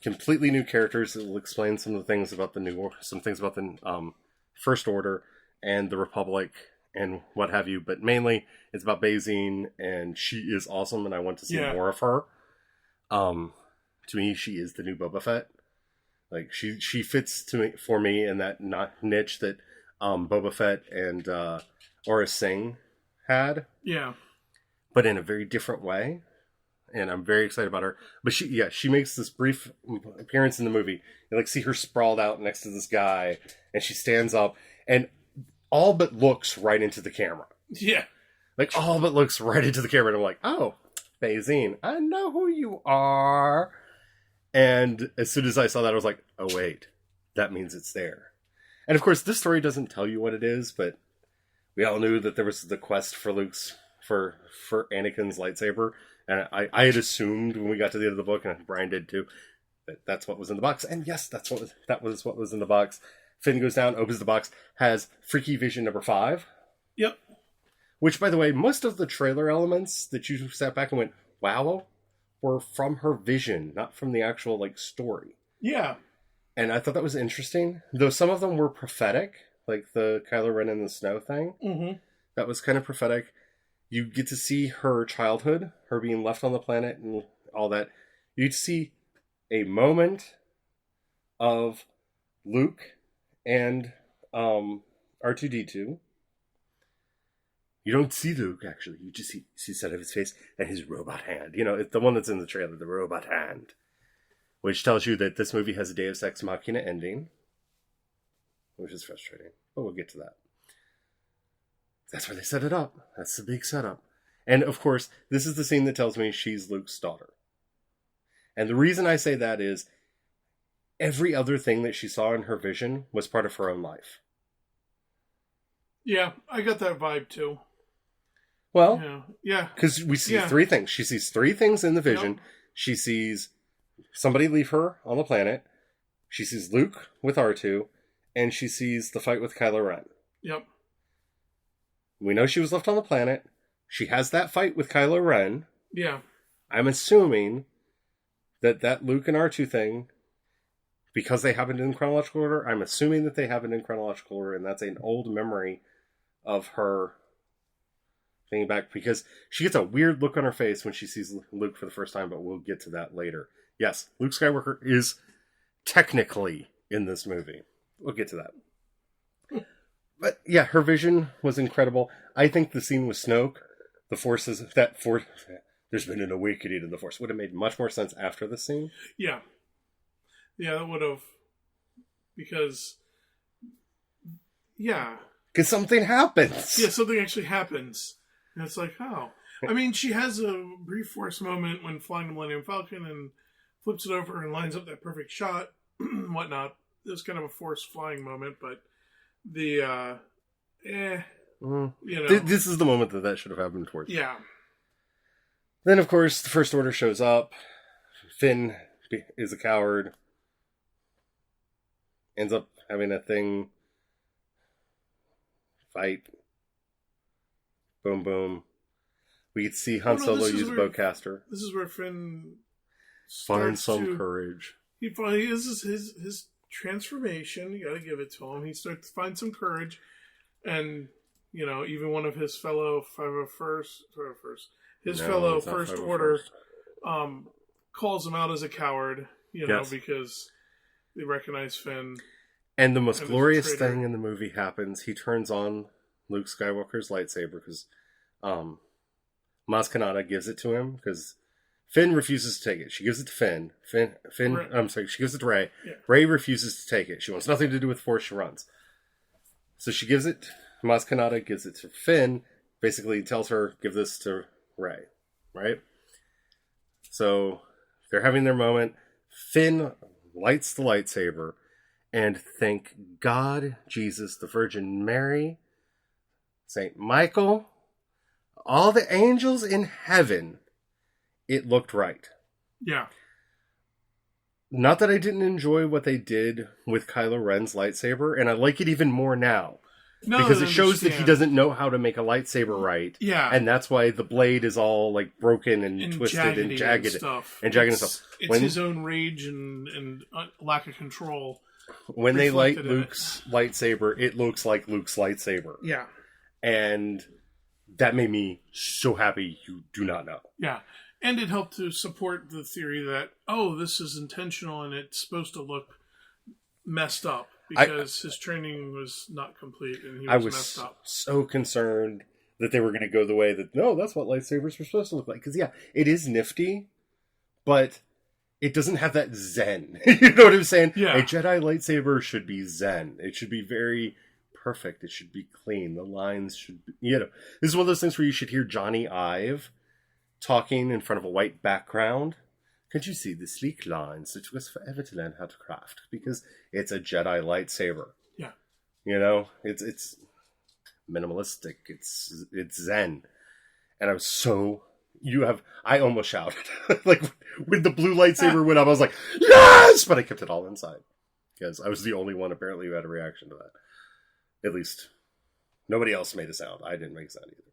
Completely new characters that will explain some of the things about the First Order and the Republic and what have you. But mainly, it's about Bazine, and she is awesome, and I want to see more of her. To me, she is the new Boba Fett. Like she fits for me in that niche that Boba Fett and Aura Singh had. Yeah. But in a very different way. And I'm very excited about her. But she makes this brief appearance in the movie. You like see her sprawled out next to this guy, and she stands up and all but looks right into the camera. Yeah. Like all but looks right into the camera, and I'm like, oh, Bazine, I know who you are. And as soon as I saw that, I was like, oh, wait, that means it's there. And of course, this story doesn't tell you what it is, but we all knew that there was the quest for for Anakin's lightsaber. And I had assumed when we got to the end of the book, and Brian did too, that that's what was in the box. And yes, that was what was in the box. Finn goes down, opens the box, has Freaky Vision number 5. Yep. Which, by the way, most of the trailer elements that you sat back and went, wow, were from her vision, not from the actual story. Yeah. And I thought that was interesting. Though some of them were prophetic, like the Kylo Ren in the snow thing. Mm-hmm. That was kind of prophetic. You get to see her childhood, her being left on the planet and all that. You get to see a moment of Luke and R2-D2. You don't see Luke, actually. You just see the side of his face and his robot hand. You know, it's the one that's in the trailer, the robot hand. Which tells you that this movie has a Deus Ex Machina ending. Which is frustrating. But we'll get to that. That's where they set it up. That's the big setup. And, of course, this is the scene that tells me she's Luke's daughter. And the reason I say that is every other thing that she saw in her vision was part of her own life. Yeah, I got that vibe, too. Well, You know, yeah. because we see Yeah. three things. She sees three things in the vision. Yep. She sees somebody leave her on the planet. She sees Luke with R2, and she sees the fight with Kylo Ren. Yep. We know she was left on the planet. She has that fight with Kylo Ren. Yeah. I'm assuming that Luke and R2 thing, because they happened in chronological order, I'm assuming that they happened in chronological order, and that's an old memory of her thinking back, because she gets a weird look on her face when she sees Luke for the first time, but we'll get to that later. Yes, Luke Skywalker is technically in this movie. We'll get to that. But yeah, her vision was incredible. I think the scene with Snoke, the forces, there's been an awakening in the Force, would have made much more sense after the scene. Yeah. Yeah, that would have. Because. Yeah. Because something happens. Yeah, something actually happens. And it's like, oh. I mean, she has a brief Force moment when flying the Millennium Falcon and flips it over and lines up that perfect shot, whatnot. It was kind of a Force flying moment, but the, you know. This is the moment that should have happened towards. Yeah. Then, of course, the First Order shows up. Finn is a coward. Ends up having a thing. Fight. Boom, boom. We get to see Han Solo use a bowcaster. This is where Finn Find starts some to, courage. He finally is his transformation. You got to give it to him. He starts to find some courage, and you know, even one of his fellow First Order, calls him out as a coward. You know, Yes. because they recognize Finn. And the most And glorious he's a traitor. thing in the movie happens. He turns on Luke Skywalker's lightsaber because Maz Kanata gives it to him because Finn refuses to take it. She gives it to Finn. Right. I'm sorry, she gives it to Rey. Yeah. Rey refuses to take it. She wants nothing to do with Force. She runs. So she gives it. Maz Kanata gives it to Finn. Basically tells her, give this to Rey. Right? So they're having their moment. Finn lights the lightsaber. And thank God, Jesus, the Virgin Mary, St. Michael, all the angels in heaven, it looked right. Yeah. Not that I didn't enjoy what they did with Kylo Ren's lightsaber, and I like it even more now. No, because I it shows that he understand. doesn't know how to make a lightsaber right. Yeah. And that's why the blade is all like broken and twisted and jaggedy jagged. and stuff. And jagged and stuff. It's his own rage and lack of control. When they light reflected in it. Luke's lightsaber, it looks like Luke's lightsaber. Yeah. And that made me so happy you do not know. Yeah. And it helped to support the theory that, oh, this is intentional and it's supposed to look messed up because his training was not complete and he was, messed up. So concerned that they were going to go the way that, no, that's what lightsabers were supposed to look like. Because, yeah, it is nifty, but it doesn't have that zen. You know what I'm saying? Yeah. A Jedi lightsaber should be zen. It should be very perfect. It should be clean. The lines should be, you know. This is one of those things where you should hear Johnny Ive talking in front of a white background. Can't you see the sleek lines that took us forever to learn how to craft? Because it's a Jedi lightsaber. Yeah. You know, it's minimalistic. It's zen. And I was so... I almost shouted. Like, when the blue lightsaber went up, I was like, yes! But I kept it all inside. Because I was the only one, apparently, who had a reaction to that. At least, nobody else made a sound. I didn't make a sound either.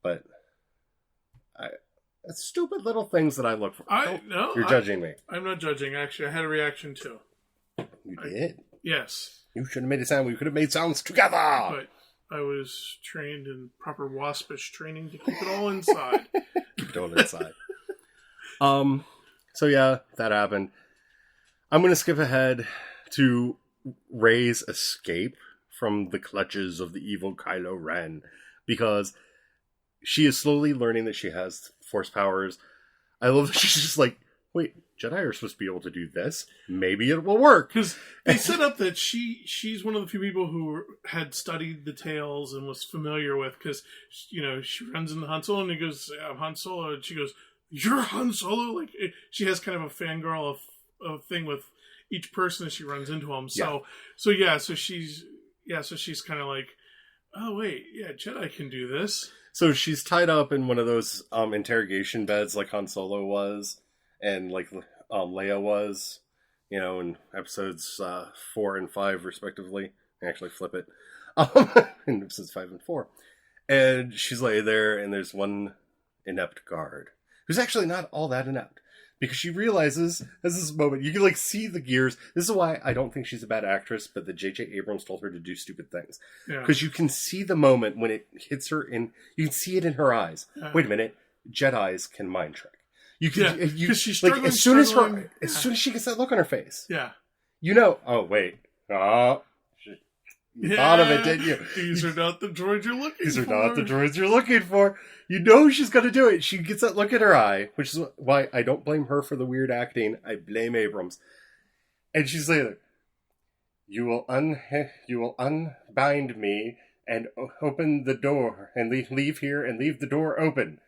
But, stupid little things that I look for. You're judging me. I'm not judging, actually. I had a reaction, too. You did? Yes. You should have made a sound. We could have made sounds together. But I was trained in proper waspish training to keep it all inside. Keep it all inside. So yeah, that happened. I'm going to skip ahead to Rey's escape from the clutches of the evil Kylo Ren, because she is slowly learning that she has Force powers. I love that she's just like, wait, Jedi are supposed to be able to do this. Maybe it will work. Because they set up that she's one of the few people who had studied the tales and was familiar with, because, you know, she runs into Han Solo and he goes, I'm Han Solo. And she goes, you're Han Solo? Like, she has kind of a fangirl of thing with each person as she runs into him. So she's kind of like, oh, wait, yeah, Jedi can do this. So she's tied up in one of those interrogation beds like Han Solo was, and like Leia was, in episodes 4 and 5 respectively. Actually, flip it. In episodes 5 and 4. And she's laying there, and there's one inept guard who's actually not all that inept. Because she realizes, as this moment, you can like see the gears. This is why I don't think she's a bad actress, but that J.J. Abrams told her to do stupid things. Because you can see the moment when it hits her you can see it in her eyes. Wait a minute, Jedis can mind trick. You can, because she's like struggling, as soon struggling. as soon as she gets that look on her face, oh wait, you thought of it, didn't you? These are not the droids you're looking for. These are not the droids you're looking for. You know she's going to do it. She gets that look in her eye, which is why I don't blame her for the weird acting. I blame Abrams. And she's like, you will unbind me and open the door and leave here and leave the door open.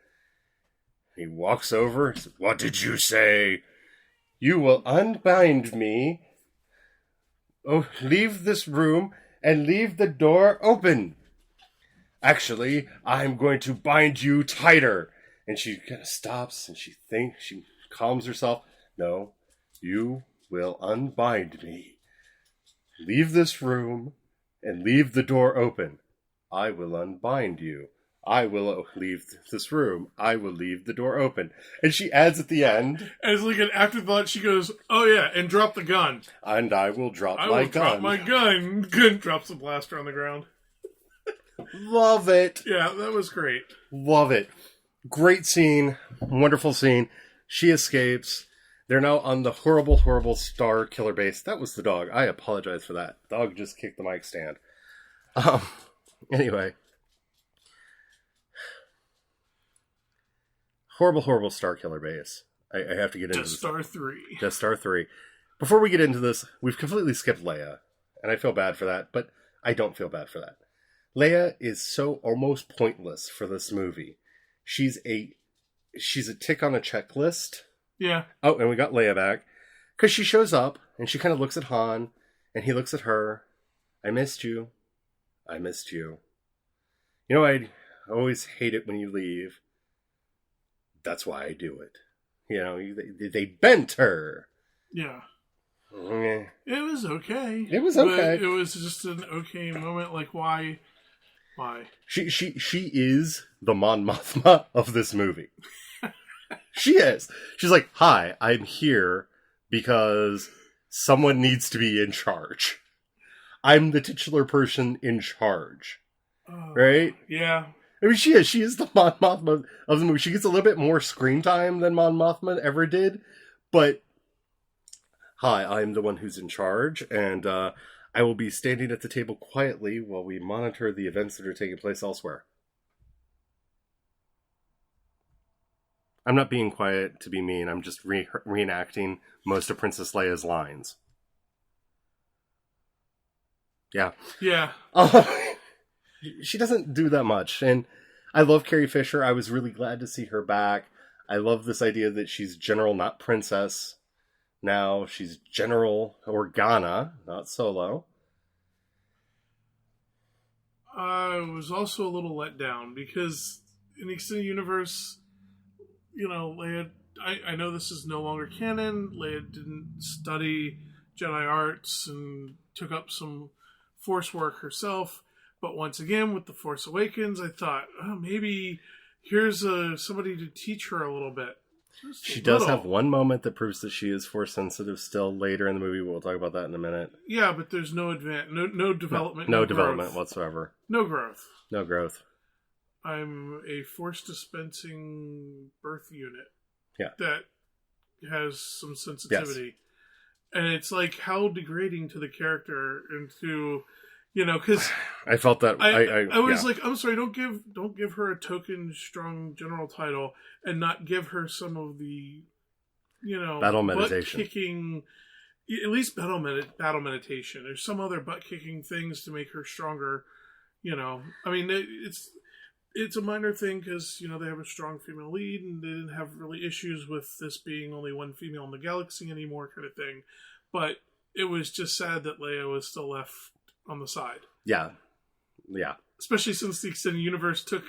He walks over and says, what did you say? You will unbind me, leave this room, and leave the door open. Actually, I'm going to bind you tighter. And she kind of stops and she calms herself. No, you will unbind me. Leave this room and leave the door open. I will unbind you. I will leave this room. I will leave the door open. And she adds at the end, as like an afterthought, she goes, oh yeah, and drop the gun. And I will drop my gun. I will drop my gun. Gun drops the blaster on the ground. Love it. Yeah, that was great. Love it. Great scene. Wonderful scene. She escapes. They're now on the horrible, horrible Star Killer base. That was the dog. I apologize for that. Dog just kicked the mic stand. Anyway. Horrible, horrible Star Killer base. I have to get into this. Death Star 3. Before we get into this, we've completely skipped Leia. And I feel bad for that, but I don't feel bad for that. Leia is so almost pointless for this movie. She's a tick on a checklist. Yeah. Oh, and we got Leia back. Because she shows up, and she kind of looks at Han, and he looks at her. I missed you. I missed you. You know, I always hate it when you leave. That's why I do it. You know, they bent her. Yeah. Eh. It was okay. It was okay. It was just an okay moment. Like, why? She is the Mon Mothma of this movie. She is. She's like, hi, I'm here because someone needs to be in charge. I'm the titular person in charge. Right? Yeah. I mean, she is. She is the Mon Mothma of the movie. She gets a little bit more screen time than Mon Mothma ever did. But, hi, I'm the one who's in charge. And I will be standing at the table quietly while we monitor the events that are taking place elsewhere. I'm not being quiet to be mean. I'm just reenacting most of Princess Leia's lines. Yeah. Yeah. She doesn't do that much. And I love Carrie Fisher. I was really glad to see her back. I love this idea that she's General, not Princess. Now she's General Organa, not Solo. I was also a little let down because in the extended universe, you know, Leia, I know this is no longer canon. Leia didn't study Jedi arts and took up some Force work herself. But once again, with The Force Awakens, I thought, oh, maybe here's somebody to teach her a little bit. She does have one moment that proves that she is Force sensitive still later in the movie. We'll talk about that in a minute. Yeah, but there's no development. No development whatsoever. No growth. No growth. I'm a Force dispensing birth unit. Yeah. That has some sensitivity. Yes. And it's like, how degrading to the character and to... You know, because I felt that I was like, I'm sorry, don't give her a token strong general title and not give her some of the, you know, battle meditation, butt kicking, at least battle meditation or some other butt kicking things to make her stronger. You know, I mean, it's a minor thing because you know they have a strong female lead and they didn't have really issues with this being only one female in the galaxy anymore, kind of thing. But it was just sad that Leia was still left on the side. Yeah. Especially since the extended universe took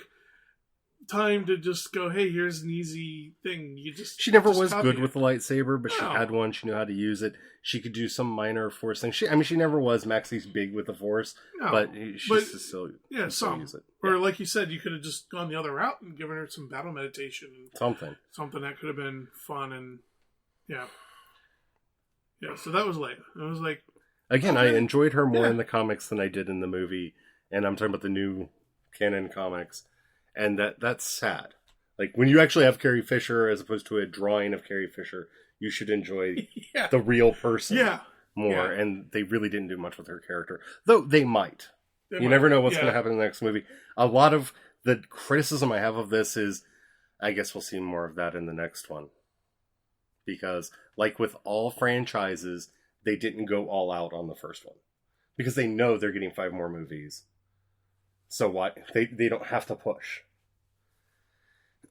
time to just go, hey, here's an easy thing. She never just was copy good it. with the lightsaber, but she No. had one. She knew how to use it. She could do some minor force things. She never was Maxie's big with the force, No, but she's still yeah, still some. use it. Or like you said, you could have just gone the other route and given her some battle meditation and Something. that could have been fun and yeah. So that was Leia. It was like, Again, okay. I enjoyed her more Yeah. in the comics than I did in the movie, and I'm talking about the new canon comics, and that's sad. Like, when you actually have Carrie Fisher as opposed to a drawing of Carrie Fisher, you should enjoy yeah, the real person more, Yeah. and they really didn't do much with her character. Though they might. They You might. never know what's Yeah. going to happen in the next movie. A lot of the criticism I have of this is, I guess we'll see more of that in the next one. Because, like with all franchises, they didn't go all out on the first one. Because they know they're getting 5 more movies. So why? They don't have to push.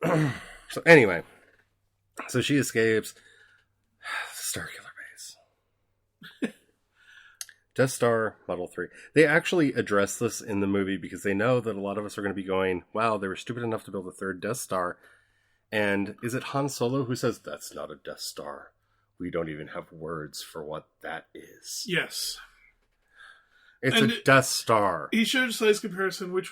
So anyway. So she escapes the Starkiller base. Death Star Model 3. They actually address this in the movie because they know that a lot of us are going to be going, wow, they were stupid enough to build a third Death Star. And is it Han Solo who says, that's not a Death Star? We don't even have words for what that is. yes. It's And a Death Star. He showed a size comparison, which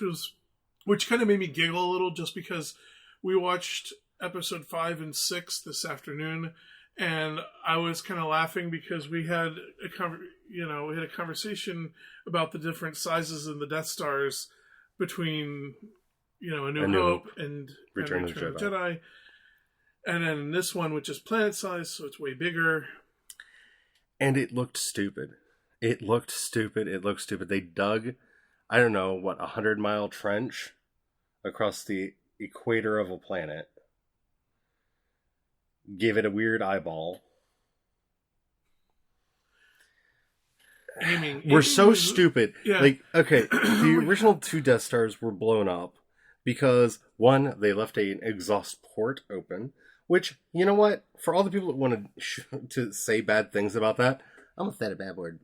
kind of made me giggle a little, just because we watched episode 5 and 6 this afternoon, and I was kind of laughing because we had a conversation about the different sizes in the Death Stars between A New Hope and Return of the Jedi. And then in this one, which is planet size, so it's way bigger. And it looked stupid. It looked stupid. They dug, I don't know, 100-mile trench across the equator of a planet. Gave it a weird eyeball. We're so stupid. Yeah. Like, okay, the original 2 Death Stars were blown up because, one, they left an exhaust port open, which, you know what? For all the people that want to say bad things about that, I'm gonna say a bad word.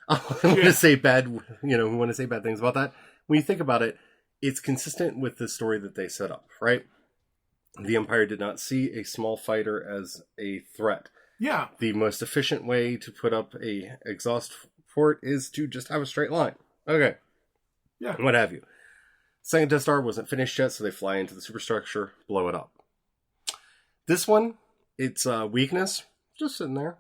I want to say bad, who want to say bad things about that. When you think about it, it's consistent with the story that they set up, right? The Empire did not see a small fighter as a threat. Yeah. The most efficient way to put up a exhaust port is to just have a straight line. Okay. Yeah. What have you. Second Death Star wasn't finished yet, so they fly into the superstructure, blow it up. This one, its weakness, just sitting there.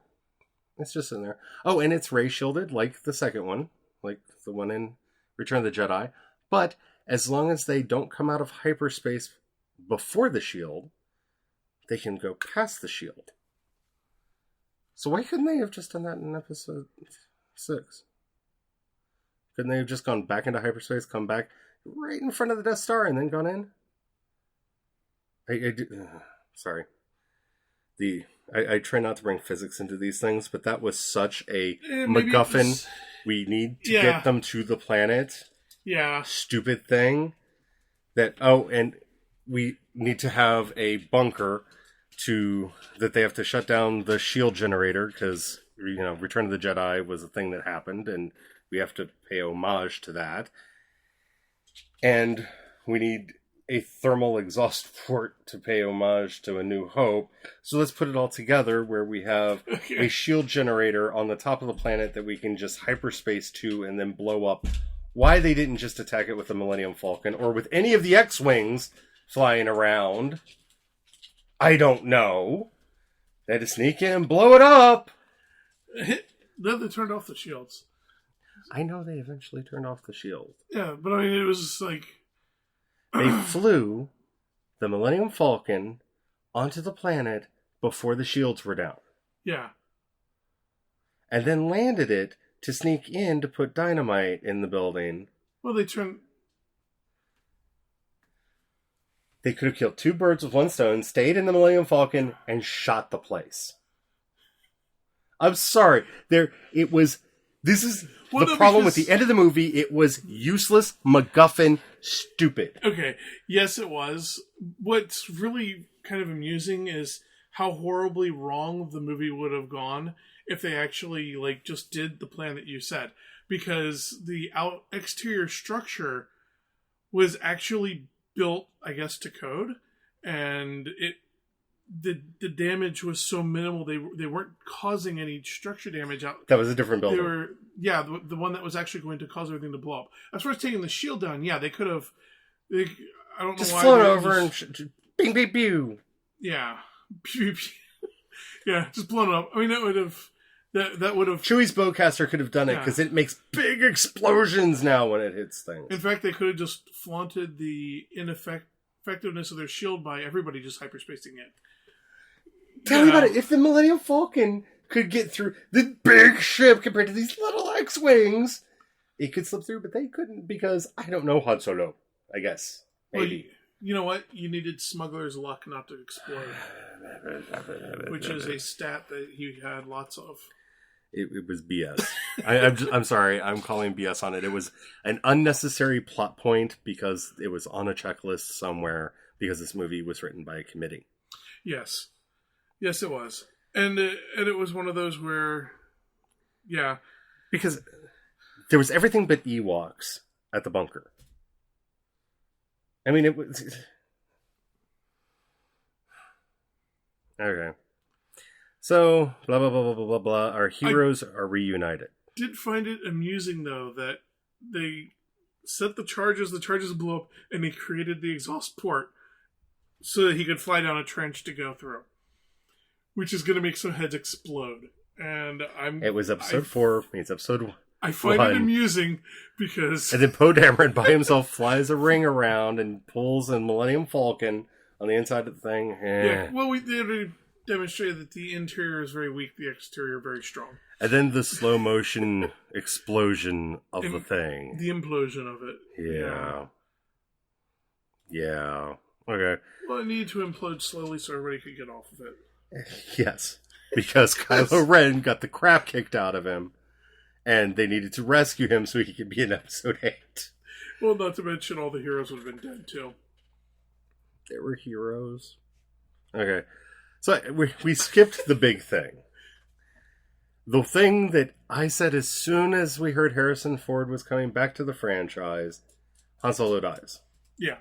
It's just sitting there. Oh, and it's ray shielded, like the second one, like the one in Return of the Jedi. But as long as they don't come out of hyperspace before the shield, they can go past the shield. So why couldn't they have just done that in episode 6? Couldn't they have just gone back into hyperspace, come back right in front of the Death Star, and then gone in? Sorry. I try not to bring physics into these things, but that was such a MacGuffin. We need to get them to the planet. Yeah. Stupid thing. And we need to have a bunker that they have to shut down the shield generator because, Return of the Jedi was a thing that happened and we have to pay homage to that. And we need a thermal exhaust port to pay homage to A New Hope. So let's put it all together where we have a shield generator on the top of the planet that we can just hyperspace to and then blow up. Why they didn't just attack it with the Millennium Falcon or with any of the X-Wings flying around, I don't know. They had to sneak in and blow it up. Then they turned off the shields. I know they eventually turned off the shield. Yeah, but I mean, it was just like... They flew the Millennium Falcon onto the planet before the shields were down. Yeah. And then landed it to sneak in to put dynamite in the building. Well, they turned... They could have killed 2 birds with 1 stone, stayed in the Millennium Falcon, and shot the place. I'm sorry. This is the problem with the end of the movie. It was useless, MacGuffin, stupid. Okay, yes, it was. What's really kind of amusing is how horribly wrong the movie would have gone if they actually just did the plan that you said, because the exterior structure was actually built, I guess, to code, and the damage was so minimal they weren't causing any structure damage out. That was a different building. They were the one that was actually going to cause everything to blow up. As far as taking the shield down, yeah, they could have. I don't know just why. Float over and bing, bing, pew. Yeah, pew, pew. Yeah, just blown it up. I mean, that would have. That would have. Chewie's bowcaster could have done it because it makes big explosions now when it hits things. In fact, they could have just flaunted the effectiveness of their shield by everybody just hyperspacing it. Tell me about it. If the Millennium Falcon could get through the big ship compared to these little X-Wings, it could slip through, but they couldn't because, I don't know, Han Solo, I guess. Maybe. Well, you know what? You needed smuggler's luck not to explode, which is a stat that he had lots of. It was BS. I'm sorry. I'm calling BS on it. It was an unnecessary plot point because it was on a checklist somewhere because this movie was written by a committee. Yes. Yes, it was. And it was one of those where, yeah. Because there was everything but Ewoks at the bunker. I mean, it was... Okay. So, blah, blah, blah, blah, blah, blah, blah. Our heroes are reunited. Did find it amusing, though, that they set the charges blew up, and they created the exhaust port so that he could fly down a trench to go through. Which is going to make some heads explode. And It was episode 4, it's episode 1. I find it amusing because... And then Poe Dameron by himself flies a ring around and pulls a Millennium Falcon on the inside of the thing. Yeah, well, they already demonstrated that the interior is very weak, the exterior very strong. And then the slow motion explosion of the thing. The implosion of it. Yeah. Okay. Well, it needed to implode slowly so everybody could get off of it. Yes. Because Kylo Ren got the crap kicked out of him. And they needed to rescue him so he could be in episode 8. Well, not to mention all the heroes would have been dead, too. There were heroes. Okay. So we skipped the big thing. The thing that I said as soon as we heard Harrison Ford was coming back to the franchise, Han Solo dies. Yeah.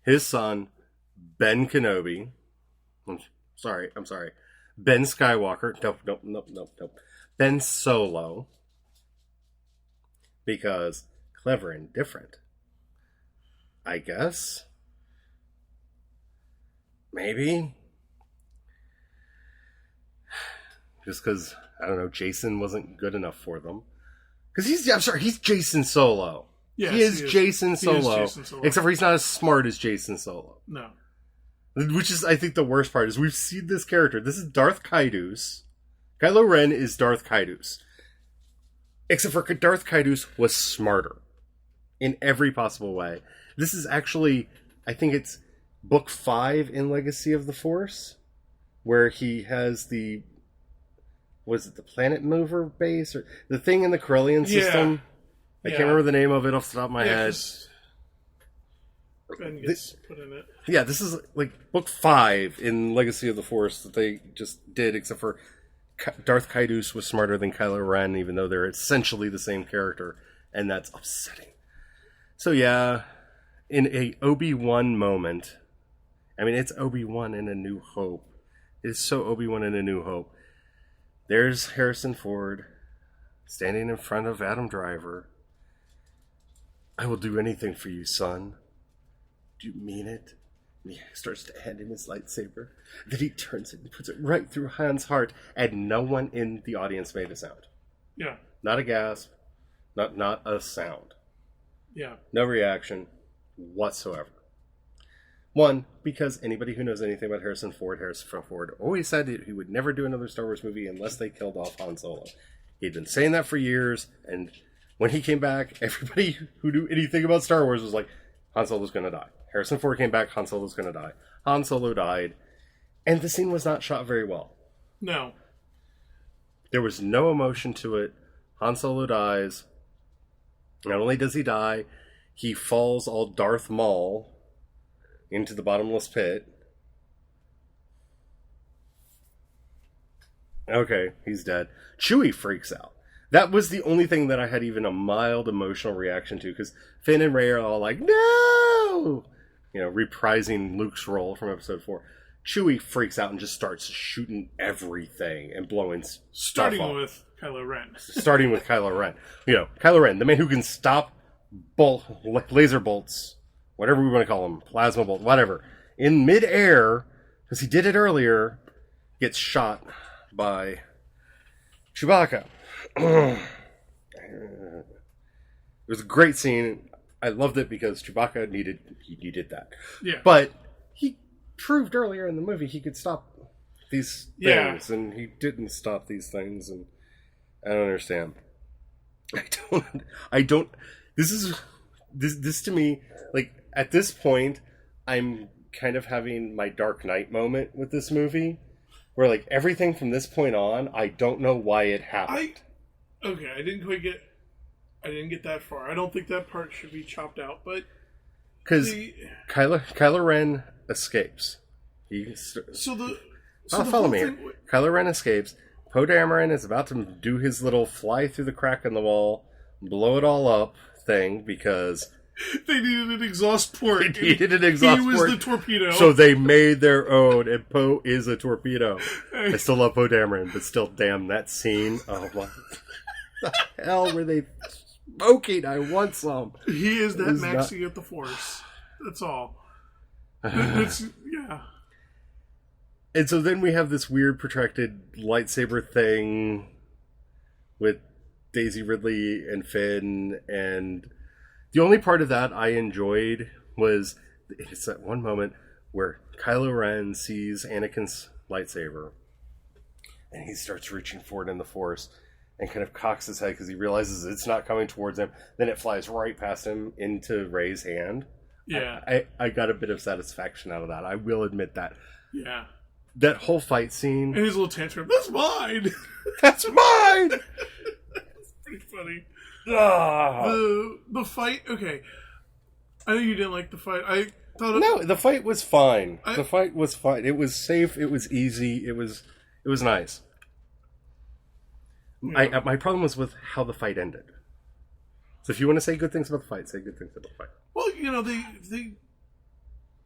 His son, Ben Kenobi... I'm sorry. Ben Skywalker... Nope. Ben Solo, because clever and different. I guess. Maybe. Just because, I don't know, Jason wasn't good enough for them. Because he's Jason Solo. Yes, he is Jason Solo. Jason Solo. Except for he's not as smart as Jason Solo. No. Which is, I think, the worst part, is we've seen this character. This is Darth Caedus. Kylo Ren is Darth Caedus. Except for Darth Caedus was smarter. In every possible way. This is actually, I think it's book 5 in Legacy of the Force. Where he has the... Was it the Planet Mover base? Or the thing in the Corellian system? I can't remember the name of it off the top of my head. Ben gets put in it. Yeah, this is like book 5 in Legacy of the Force that they just did, except for... Darth Caedus was smarter than Kylo Ren, even though they're essentially the same character, and that's upsetting. So yeah, in a Obi-Wan moment, I mean, it's Obi-Wan in A New Hope. It's so Obi-Wan in A New Hope. There's Harrison Ford standing in front of Adam Driver. I will do anything for you, son. Do you mean it? And he starts to hand him his lightsaber. Then he turns it and puts it right through Han's heart, and no one in the audience made a sound. Yeah. Not a gasp. Not a sound. Yeah. No reaction whatsoever. One, because anybody who knows anything about Harrison Ford always said he would never do another Star Wars movie unless they killed off Han Solo. He'd been saying that for years, and when he came back, everybody who knew anything about Star Wars was like, Han Solo's gonna die. Harrison Ford came back, Han Solo's gonna die. Han Solo died, and the scene was not shot very well. No. There was no emotion to it. Han Solo dies. Not only does he die, he falls all Darth Maul into the bottomless pit. Okay, he's dead. Chewie freaks out. That was the only thing that I had even a mild emotional reaction to, because Finn and Rey are all like, no! no! Reprising Luke's role from episode 4. Chewie freaks out and just starts shooting everything and blowing stuff Starting up. with Kylo Ren. Starting with Kylo Ren. Kylo Ren, the man who can stop laser bolts, whatever we want to call them, plasma bolt, whatever, in midair, because he did it earlier, gets shot by Chewbacca. It was a great scene. I loved it because Chewbacca needed that. Yeah. But he proved earlier in the movie he could stop these things, and he didn't stop these things, and I don't understand. I don't. This to me, like, at this point, I'm kind of having my Dark Knight moment with this movie, where, like, everything from this point on, I don't know why it happened. I didn't get that far. I don't think that part should be chopped out, but because Kylo Ren escapes. Follow me. Kylo Ren escapes. Poe Dameron is about to do his little fly through the crack in the wall, blow it all up thing because they needed an exhaust port. He was the torpedo. So they made their own, and Poe is a torpedo. I still love Poe Dameron, but still, damn, that scene. Oh, what the hell were they smoking? I want some. He is that maxi at the Force. That's all. Yeah. And so then we have this weird protracted lightsaber thing with Daisy Ridley and Finn, and the only part of that I enjoyed was it's that one moment where Kylo Ren sees Anakin's lightsaber and he starts reaching for it in the Force and kind of cocks his head because he realizes it's not coming towards him. Then it flies right past him into Rey's hand. Yeah. I got a bit of satisfaction out of that. I will admit that. Yeah. That whole fight scene. And his little tantrum. That's mine! That's mine! It's pretty funny. Ah. The fight, okay. I know you didn't like the fight. I thought No, the fight was fine. The fight was fine. It was safe. It was easy. It was nice. Yeah. My problem was with how the fight ended. So if you want to say good things about the fight, say good things about the fight. Well,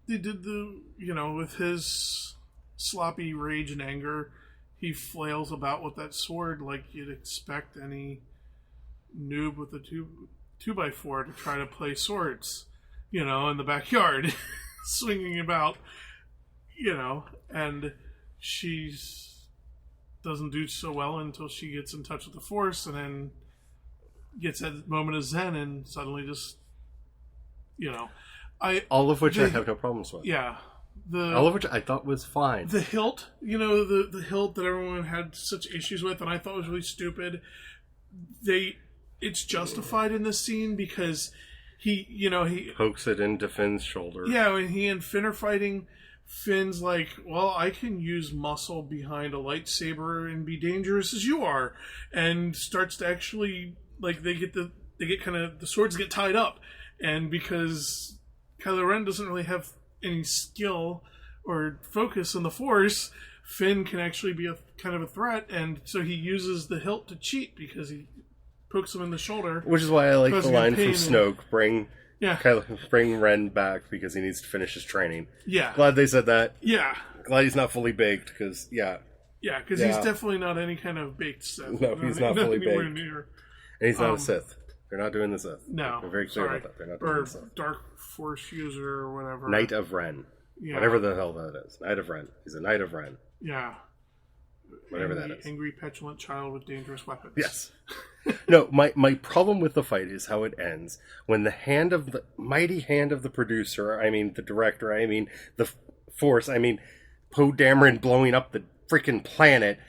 they did with his sloppy rage and anger, he flails about with that sword like you'd expect any noob with a 2x4 to try to play swords, in the backyard, swinging about, and she's doesn't do so well until she gets in touch with the Force, and then gets that moment of zen, and suddenly just, all of which I have no problems with. Yeah. All of which I thought was fine. The hilt, the hilt that everyone had such issues with, and I thought was really stupid. It's justified in this scene because he pokes it into Finn's shoulder. Yeah, when he and Finn are fighting, Finn's like, well, I can use muscle behind a lightsaber and be dangerous as you are, and starts to actually, like, the swords get tied up, and because Kylo Ren doesn't really have any skill or focus on the Force, Finn can actually be a kind of a threat, and so he uses the hilt to cheat because he pokes him in the shoulder. Which is why I like the line from pain Snoke, bring Yeah. bring Ren back because he needs to finish his training. Yeah. Glad they said that. Yeah. Glad he's not fully baked because, Yeah, because he's definitely not any kind of baked Sith. No, he's not fully anywhere baked. near. And he's not a Sith. They're not doing the Sith. No. They're very clear sorry. about that. They're not doing Or the Sith. Dark Force user or whatever. Knight of Ren. Yeah. Whatever the hell that is. Knight of Ren. He's a Knight of Ren. Yeah. Whatever that is. Angry, petulant child with dangerous weapons. Yes. No, my problem with the fight is how it ends. When the mighty hand of the producer, I mean the director, I mean the Force, I mean Poe Dameron blowing up the freaking planet,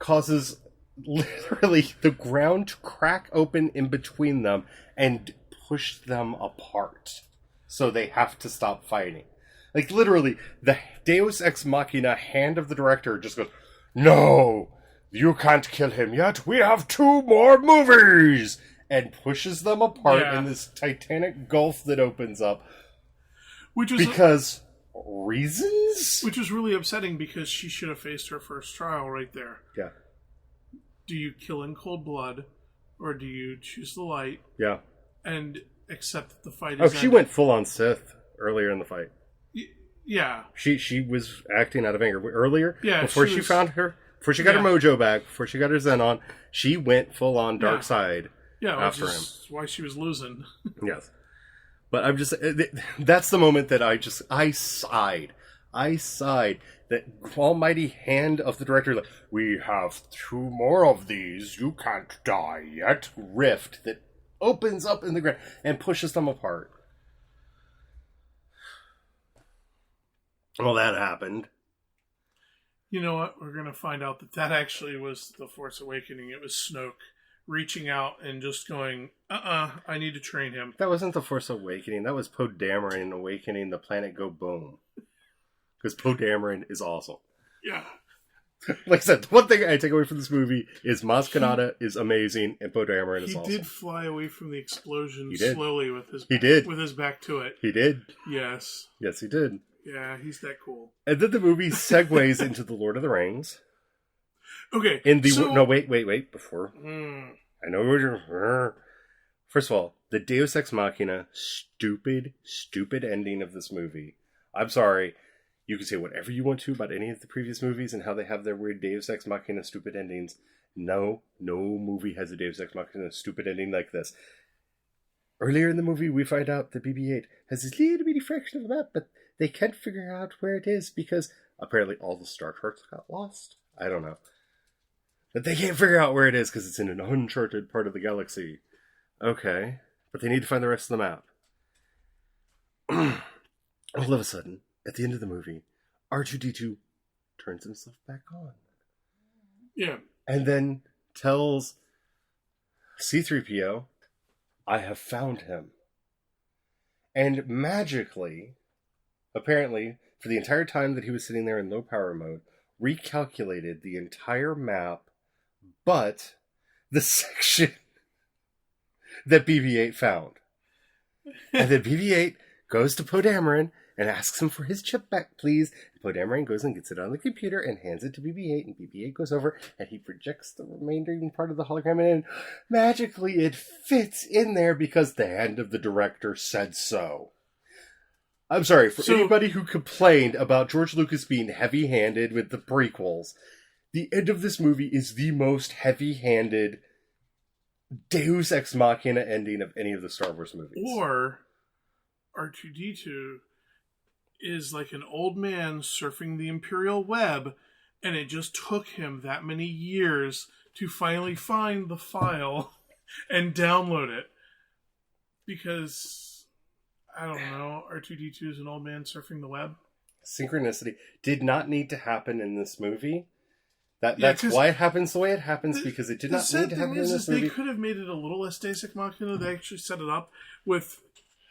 causes literally the ground to crack open in between them and push them apart. So they have to stop fighting. Like literally, the Deus Ex Machina hand of the director just goes, "No! You can't kill him yet. We have 2 more movies!" And pushes them apart in this titanic gulf that opens up. Because reasons? Which was really upsetting because she should have faced her first trial right there. Yeah. Do you kill in cold blood, or do you choose the light? Yeah. And accept that the fight is Oh, she went full on Sith earlier in the fight. Yeah. She was acting out of anger earlier. Yeah, before she she was- found her, before she got her Yeah. mojo back, before she got her zen on, she went full on dark Yeah. side Yeah, which after him. is why she was losing. Yes, but I'm just that's the moment that I sighed. I sighed. That almighty hand of the director, like, we have 2 more of these. You can't die yet. Rift that opens up in the ground and pushes them apart. Well, that happened. You know what? We're going to find out that actually was the Force Awakening. It was Snoke reaching out and just going, I need to train him. That wasn't the Force Awakening. That was Poe Dameron awakening the planet Go Boom. Because Poe Dameron is awesome. Yeah. Like I said, the one thing I take away from this movie is Maz Kanata is amazing and Poe Dameron is He awesome. did fly away from the explosion He did. slowly with his He did. with his back to it. He did. Yes. Yes, he did. Yeah, he's that cool. And then the movie segues into the Lord of the Rings. Okay. In the so, no, wait. Before Mm, I know you're. First of all, the Deus Ex Machina stupid ending of this movie. I'm sorry. You can say whatever you want to about any of the previous movies and how they have their weird Deus Ex Machina stupid endings. No movie has a Deus Ex Machina stupid ending like this. Earlier in the movie, we find out that BB-8 has this little bitty fraction of the map, but they can't figure out where it is because apparently all the star charts got lost. I don't know. But they can't figure out where it is because it's in an uncharted part of the galaxy. Okay. But they need to find the rest of the map. All of a sudden, at the end of the movie, R2-D2 turns himself back on. yeah. And then tells C-3PO, I have found him. And magically, apparently, for the entire time that he was sitting there in low power mode, recalculated the entire map, but the section that BB-8 found. And then BB-8 goes to Poe Dameron and asks him for his chip back, please. And Poe Dameron goes and gets it on the computer and hands it to BB-8, and BB-8 goes over and he projects the remaining part of the hologram, and magically it fits in there because the hand of the director said so. I'm sorry, for anybody who complained about George Lucas being heavy-handed with the prequels, the end of this movie is the most heavy-handed Deus Ex Machina ending of any of the Star Wars movies. Or R2-D2 is like an old man surfing the Imperial web, and it just took him that many years to finally find the file and download it. Because, I don't know, R2-D2 is an old man surfing the web. Synchronicity did not need to happen in this movie. That's why it happens the way it happens, because it did not need to happen in this movie. They could have made it a little less Deus Ex Machina. They actually set it up with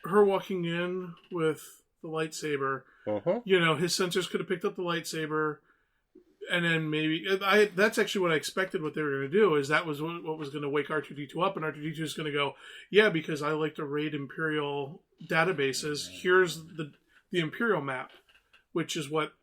her walking in with the lightsaber. Uh-huh. You know, his sensors could have picked up the lightsaber, and then maybe that's actually what I expected. What they were going to do is that was what was going to wake R2-D2 up, and R2-D2 is going to go, yeah, because I like to raid Imperial databases. Here's the Imperial map, which is what.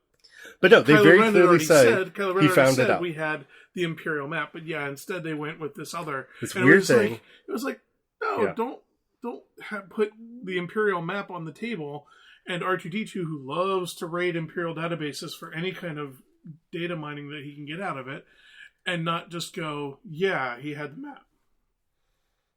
But no, they Kylo very Ren clearly said say he found it out. We had the Imperial map, but yeah, instead they went with this other. This and weird thing. It was like, no, Yeah. don't put the Imperial map on the table. And R2-D2, who loves to raid Imperial databases for any kind of data mining that he can get out of it, and not just go, yeah, he had the map.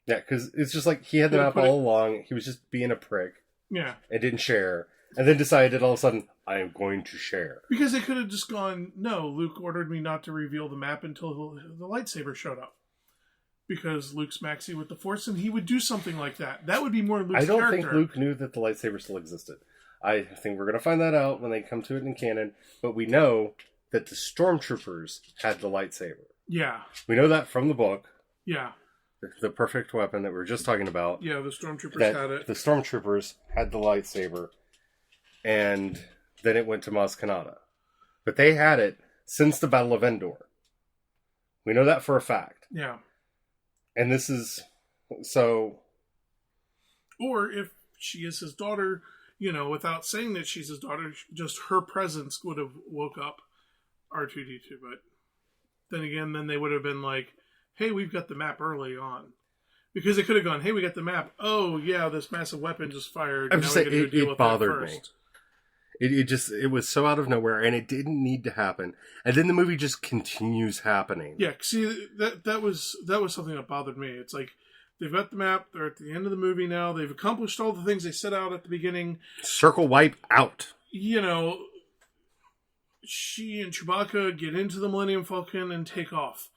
Yeah, because it's just like he had the Yeah, map put all along. He was just being a prick Yeah. and didn't share. And then decided all of a sudden, I am going to share. Because they could have just gone, no, Luke ordered me not to reveal the map until the lightsaber showed up. Because Luke's maxi with the Force, and he would do something like that. That would be more Luke's I don't character. think Luke knew that the lightsaber still existed. I think we're going to find that out when they come to it in canon. But we know that the stormtroopers had the lightsaber. Yeah. We know that from the book. Yeah. The perfect weapon that we were just talking about. Yeah, the stormtroopers That had it. the stormtroopers had the lightsaber. And then it went to Maz Kanata. But they had it since the Battle of Endor. We know that for a fact. Yeah. And this is... So... Or if she is his daughter, you know, without saying that she's his daughter, just her presence would have woke up R2-D2. But then again, then they would have been like, hey, we've got the map early on. Because they could have gone, hey, we got the map. Oh, yeah, this massive weapon just fired. I'm now just we saying, gotta go deal it with bothered that me. first. It was so out of nowhere, and it didn't need to happen. And then the movie just continues happening. Yeah, see, that was something that bothered me. It's like, they've got the map, they're at the end of the movie now, they've accomplished all the things they set out at the beginning. Circle wipe out. You know, she and Chewbacca get into the Millennium Falcon and take off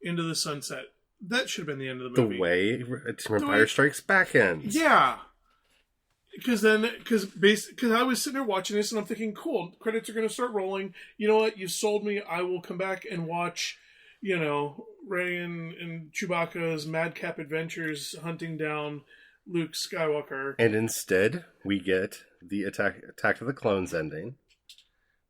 into the sunset. That should have been the end of the movie. The way Empire Strikes Back ends. Yeah. Because I was sitting there watching this and I'm thinking, cool, credits are going to start rolling. You know what? You sold me. I will come back and watch, you know, Rey and Chewbacca's madcap adventures hunting down Luke Skywalker. And instead, we get the Attack of the Clones ending,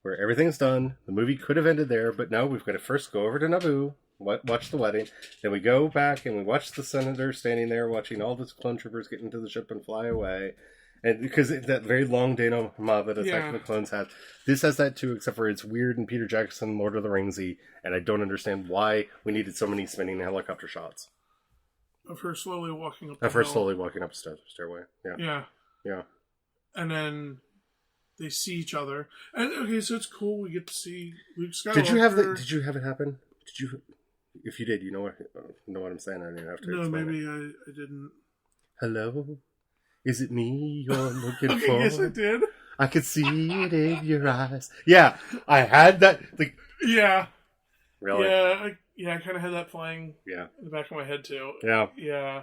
where everything's done. The movie could have ended there, but no, we've got to first go over to Naboo, watch the wedding. Then we go back and we watch the senator standing there watching all the clone troopers get into the ship and fly away. And because that very long denouement that Attack of the Clones has, this has that too, except for it's weird and Peter Jackson, Lord of the Ringsy, and I don't understand why we needed so many spinning helicopter shots. Of her slowly walking up the stairway. Yeah. Yeah. And then they see each other. And okay, so it's cool. We get to see Luke Skywalker. Did you have it happen? Did you? If you did, you know what I'm saying. I didn't have to. No, explain maybe it. I didn't. Hello, is it me you're looking Okay, for? yes, I did. I could see it in your eyes. Yeah, I had that. Yeah. Really? Yeah, I kind of had that playing. Yeah. In the back of my head too. Yeah. Yeah.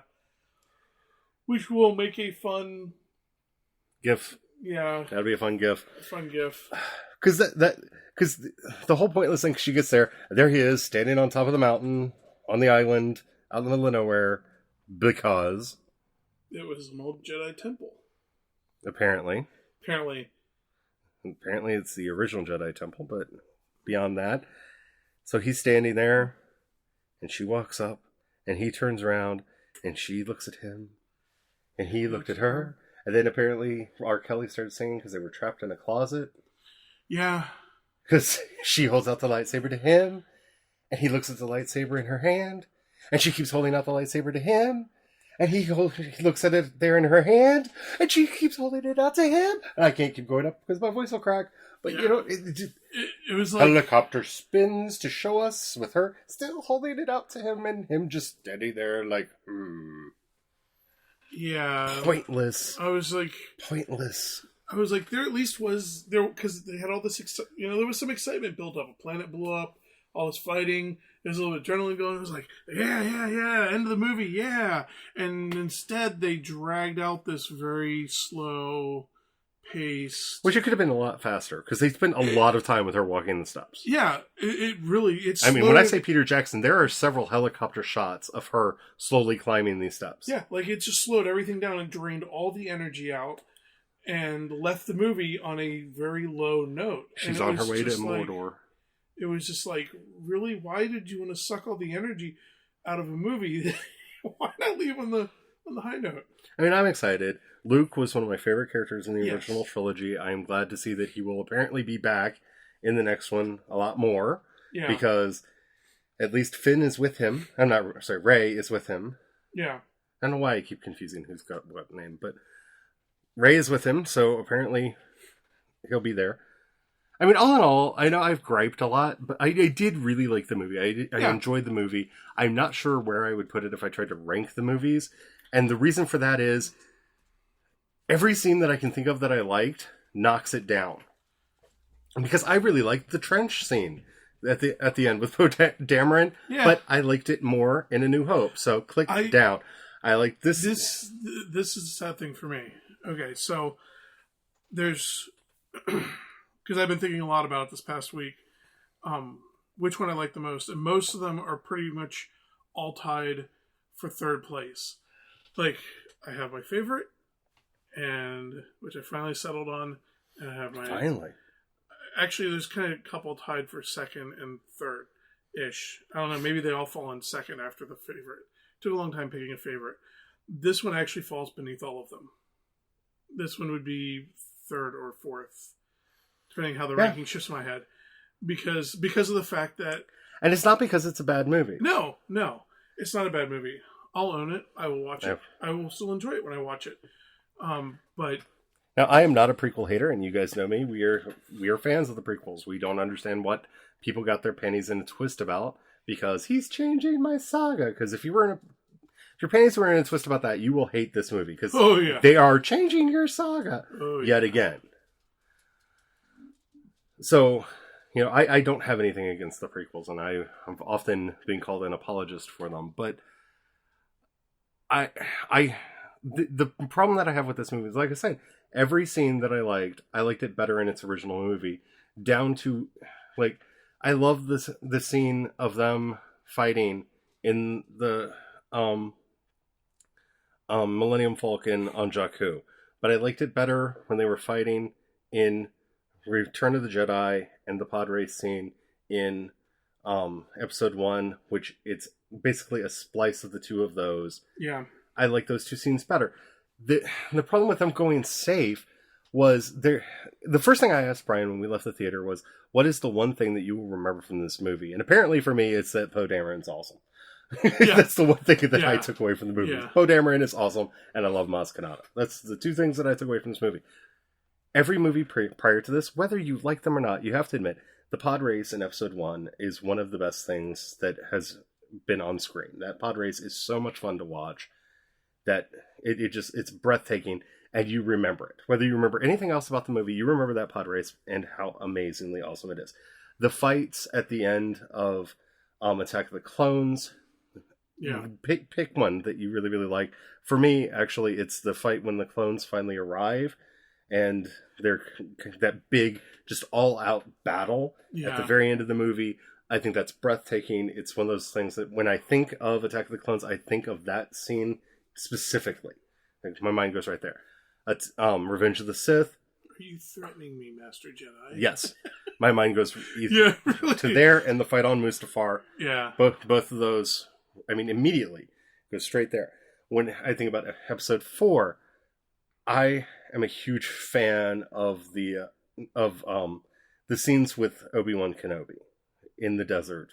Which will make a fun GIF. Yeah. That'd be a fun GIF. Fun GIF. Because because the whole pointless thing, she gets there he is, standing on top of the mountain, on the island, out in the middle of nowhere, because... It was an old Jedi temple. Apparently. Apparently it's the original Jedi temple, but beyond that. So he's standing there, and she walks up, and he turns around, and she looks at him, and he looked at her, and then apparently R. Kelly started singing because they were trapped in a closet. Yeah. Because she holds out the lightsaber to him, and he looks at the lightsaber in her hand, and she keeps holding out the lightsaber to him, and he looks at it there in her hand, and she keeps holding it out to him. And I can't keep going up because my voice will crack. But, you know, it was like... Helicopter spins to show us with her still holding it out to him, and him just standing there like, Yeah. Pointless. I was like... Pointless. I was like, there at least was... there because they had all this... there was some excitement built up. A planet blew up. All this fighting. There's a little bit of adrenaline going. It was like, yeah. End of the movie, yeah. And instead, they dragged out this very slow pace. Which it could have been a lot faster, because they spent a lot of time with her walking the steps. Yeah, it really... It's I mean, when I say Peter Jackson, there are several helicopter shots of her slowly climbing these steps. Yeah, like it just slowed everything down and drained all the energy out and left the movie on a very low note. She's on her way to Mordor. It was just like, really? Why did you want to suck all the energy out of a movie? Why not leave on the high note? I mean, I'm excited. Luke was one of my favorite characters in the original trilogy. I'm glad to see that he will apparently be back in the next one a lot more. Yeah. Because at least Finn is with him. Rey is with him. Yeah. I don't know why I keep confusing who's got what name, but Rey is with him, so apparently he'll be there. I mean, all in all, I know I've griped a lot, but I did really like the movie. I enjoyed the movie. I'm not sure where I would put it if I tried to rank the movies. And the reason for that is every scene that I can think of that I liked knocks it down. Because I really liked the trench scene at the end with Poe Dameron, but I liked it more in A New Hope. So click down. I like this. This is a sad thing for me. Okay, so there's... because I've been thinking a lot about it this past week, which one I like the most. And most of them are pretty much all tied for third place. Like, I have my favorite, and which I finally settled on, and I have my... Finally? Actually, there's kind of a couple tied for second and third-ish. I don't know, maybe they all fall in second after the favorite. Took a long time picking a favorite. This one actually falls beneath all of them. This one would be third or fourth, depending how the ranking shifts in my head, because of the fact that... And it's not because it's a bad movie. No, it's not a bad movie. I'll own it. I will watch it. Yeah. I will still enjoy it when I watch it. But Now, I am not a prequel hater, and you guys know me. We are fans of the prequels. We don't understand what people got their panties in a twist about, because he's changing my saga. Because if your panties were in a twist about that, you will hate this movie, because they are changing your saga yet again. So, I don't have anything against the prequels, and I've often been called an apologist for them, but the problem that I have with this movie is, like I said, every scene that I liked it better in its original movie, down to, like, I love the scene of them fighting in the Millennium Falcon on Jakku, but I liked it better when they were fighting in Return of the Jedi and the pod race scene in Episode 1, which it's basically a splice of the two of those. Yeah. I like those two scenes better. The problem with them going safe was the first thing I asked Brian when we left the theater was, what is the one thing that you will remember from this movie? And apparently for me, it's that Poe Dameron's awesome. Yeah. That's the one thing that I took away from the movie. Yeah. Poe Dameron is awesome, and I love Maz Kanata. That's the two things that I took away from this movie. Every movie prior to this, whether you like them or not, you have to admit, the pod race in Episode 1 is one of the best things that has been on screen. That pod race is so much fun to watch that it's breathtaking, and you remember it. Whether you remember anything else about the movie, you remember that pod race and how amazingly awesome it is. The fights at the end of Attack of the Clones, pick one that you really, really like. For me, actually, it's the fight when the clones finally arrive, and they're that big, just all-out battle at the very end of the movie. I think that's breathtaking. It's one of those things that when I think of Attack of the Clones, I think of that scene specifically. Like, my mind goes right there. That's Revenge of the Sith. Are you threatening me, Master Jedi? Yes. My mind goes really. to there, and the fight on Mustafar. Yeah. Both of those, I mean, immediately goes straight there. When I think about Episode 4, I am a huge fan of the scenes with Obi-Wan Kenobi in the desert.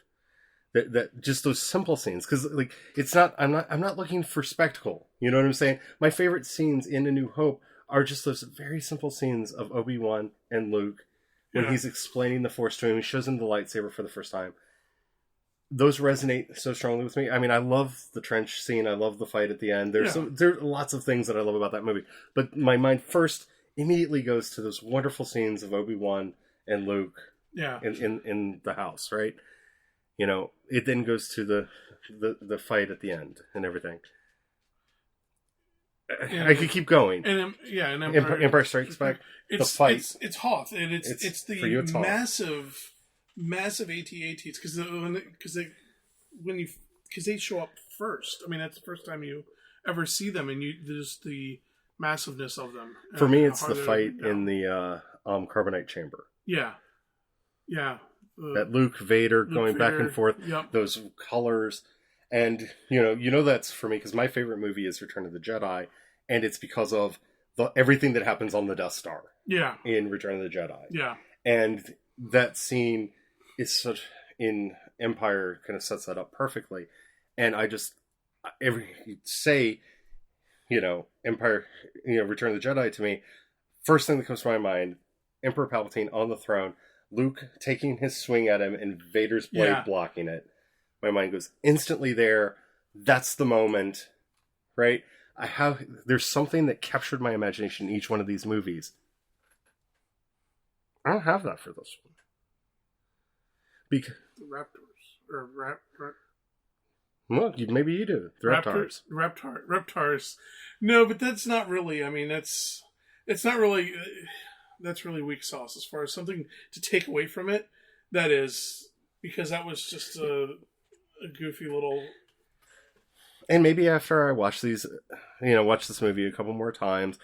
That just those simple scenes, because like it's not. I'm not looking for spectacle. You know what I'm saying? My favorite scenes in A New Hope are just those very simple scenes of Obi-Wan and Luke when he's explaining the Force to him. He shows him the lightsaber for the first time. Those resonate so strongly with me. I mean, I love the trench scene. I love the fight at the end. There are lots of things that I love about that movie. But my mind first immediately goes to those wonderful scenes of Obi-Wan and Luke in the house, right? You know, it then goes to the fight at the end and everything. I could keep going. And Empire Strikes Back. The fight. It's Hoth, and it's the Hoth. massive AT-ATs because they show up first. I mean, that's the first time you ever see them, and there's the massiveness of them. For me, it's the fight in the carbonite chamber. Yeah. That Luke Vader going back and forth, those colors, and you know that's for me because my favorite movie is Return of the Jedi, and it's because of everything that happens on the Death Star. Yeah. In Return of the Jedi. Yeah. And that scene is such in Empire kind of sets that up perfectly, and I just Empire, Return of the Jedi to me, first thing that comes to my mind, Emperor Palpatine on the throne. Luke taking his swing at him and Vader's blade blocking it. My mind goes instantly there. That's the moment, right? There's something that captured my imagination in each one of these movies. I don't have that for this one. The Raptors. Or well, maybe you do. The Reptars. Reptars. No, but that's not really, it's not really... That's really weak sauce as far as something to take away from it. That is, because that was just a goofy little... And maybe after I watch this movie a couple more times,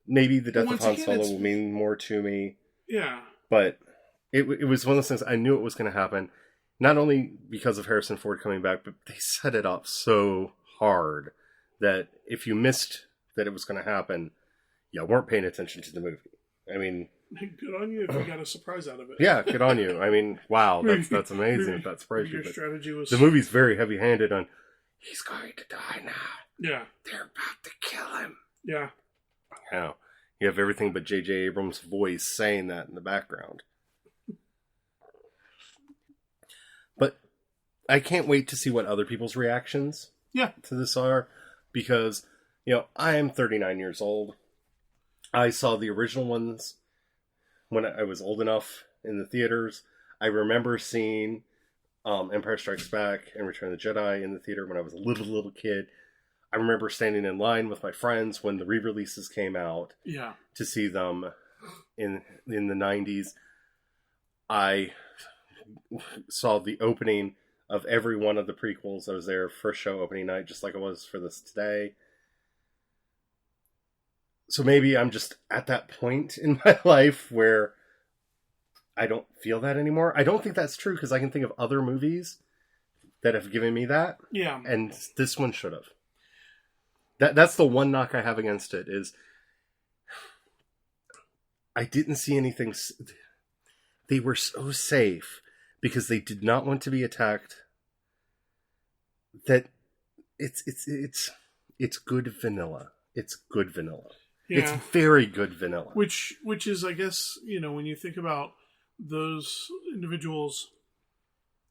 maybe the death of Han Solo will mean more to me. Yeah. But it was one of those things, I knew it was going to happen. Not only because of Harrison Ford coming back, but they set it up so hard that if you missed that it was going to happen, you weren't paying attention to the movie. I mean, good on you if you got a surprise out of it. Yeah, good on you. I mean, wow, that's amazing. If that surprised you. Your strategy was... The movie's very heavy-handed on, he's going to die now. Yeah. They're about to kill him. Yeah. Now, you have everything but J.J. Abrams' voice saying that in the background. But I can't wait to see what other people's reactions to this are, because, I am 39 years old. I saw the original ones when I was old enough in the theaters. I remember seeing Empire Strikes Back and Return of the Jedi in the theater when I was a little kid. I remember standing in line with my friends when the re-releases came out to see them in the 90s. I saw the opening of every one of the prequels. I was there first show opening night, just like I was for this today. So maybe I'm just at that point in my life where I don't feel that anymore. I don't think that's true, because I can think of other movies that have given me that. Yeah. And this one should have. That's the one knock I have against it, is I didn't see anything. They were so safe because they did not want to be attacked. That it's good vanilla. It's good vanilla. Yeah. It's very good vanilla. Which is, I guess, when you think about those individuals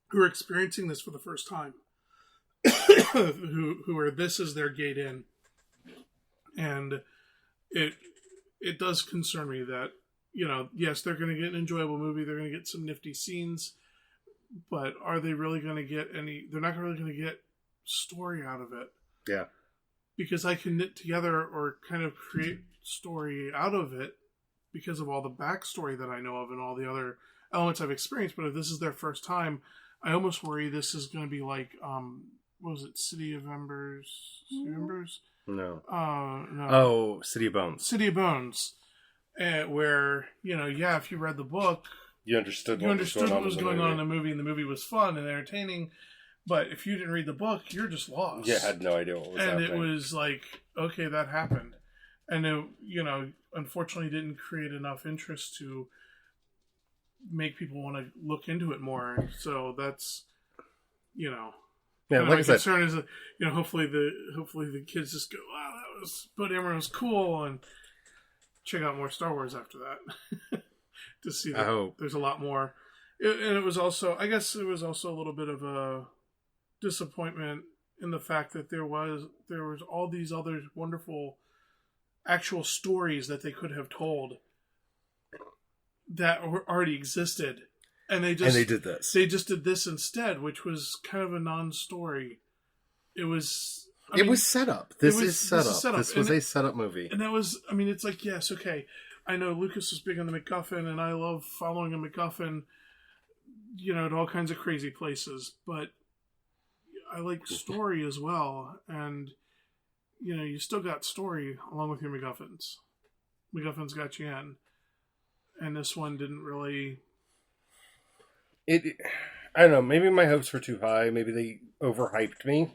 who are experiencing this for the first time, who are, this is their gate in, and it does concern me that, yes, they're going to get an enjoyable movie, they're going to get some nifty scenes, but are they really going to get any? They're not really going to get story out of it. Yeah. Because I can knit together or kind of create story out of it because of all the backstory that I know of and all the other elements I've experienced. But if this is their first time, I almost worry this is going to be like, what was it, City of Embers? City of Embers? No. No. Oh, City of Bones. City of Bones. Where, if you read the book, you understood what was going on in the movie, and the movie was fun and entertaining. But if you didn't read the book, you're just lost. Yeah, I had no idea what was happening. And it was like, okay, that happened. And it, unfortunately didn't create enough interest to make people want to look into it more. And so that's, yeah, like I said, concern is that, hopefully the kids just go, wow, Bud Emmer was cool, and check out more Star Wars after that to see that there's a lot more. And it was also, I guess it was also a little bit of a disappointment in the fact that there was all these other wonderful actual stories that they could have told that already existed, and they did this. They just did this instead, which was kind of a non-story. It was. It was set up. This is set up. This was a set up movie, and that was. I mean, it's like, yes, okay. I know Lucas was big on the MacGuffin, and I love following a MacGuffin, to all kinds of crazy places, but I like story as well, and you still got story along with your MacGuffins. MacGuffins got you in, and this one didn't really. I don't know. Maybe my hopes were too high. Maybe they overhyped me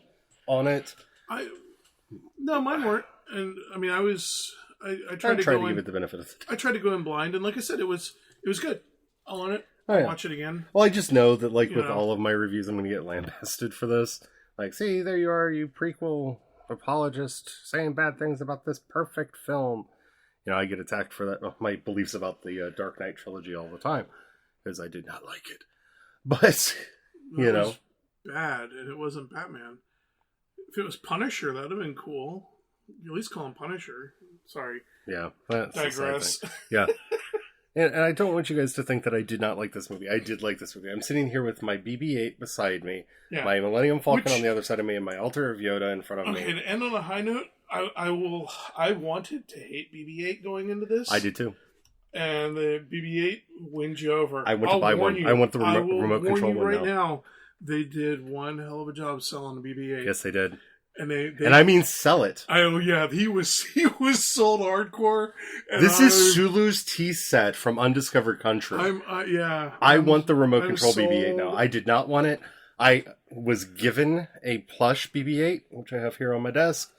on it. No, mine weren't. And I mean, I tried to give it the benefit of the doubt. I tried to go in blind, and like I said, it was good. I'll own it. I'll watch it again. Well, I just know that, like, with all of my reviews, I'm going to get lambasted for this. Like, see, there you are, you prequel apologist, saying bad things about this perfect film. I get attacked for that. Well, my beliefs about the Dark Knight trilogy all the time, because I did not like it. But, it was bad, and it wasn't Batman. If it was Punisher, that would have been cool. You at least call him Punisher. Sorry. Yeah. That's digress. Yeah. And I don't want you guys to think that I did not like this movie. I did like this movie. I'm sitting here with my BB-8 beside me, my Millennium Falcon on the other side of me, and my Altar of Yoda in front of me. Okay, to end on a high note, I wanted to hate BB-8 going into this. I did too. And the BB-8 wins you over. I went to buy one. I want the remote control one right now. They did one hell of a job selling the BB-8. Yes, they did. And they and I mean sell it. Oh yeah, he was sold hardcore. This is Sulu's tea set from Undiscovered Country. I want the remote control BB-8 now. I did not want it. I was given a plush BB-8, which I have here on my desk.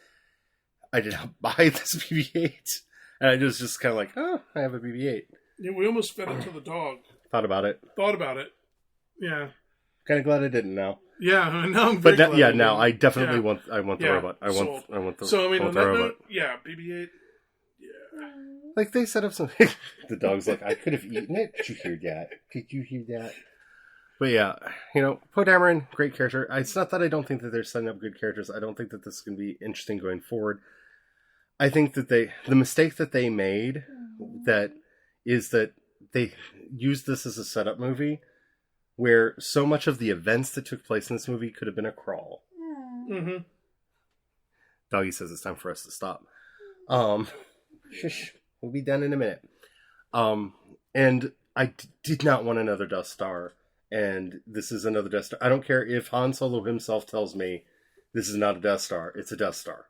I did not buy this BB-8, and I was just kind of like, oh, I have a BB-8. Yeah, we almost fed it to the dog. Thought about it. Yeah. Kind of glad I didn't now. Yeah, now I'm But very glad yeah, I now didn't. I definitely Yeah. want the robot. I want the So I mean, I on want the that robot. note, yeah, BB-8. Like they set up some. The dog's like, I could have eaten it. Did you hear that? Did you hear that? But yeah, Poe Dameron, great character. It's not that I don't think that they're setting up good characters. I don't think that this is going to be interesting going forward. I think that the mistake that they made is that they used this as a setup movie where so much of the events that took place in this movie could have been a crawl. Mm-hmm. Doggy says it's time for us to stop. Shush. We'll be done in a minute. And I did not want another Death Star. And this is another Death Star. I don't care if Han Solo himself tells me this is not a Death Star. It's a Death Star.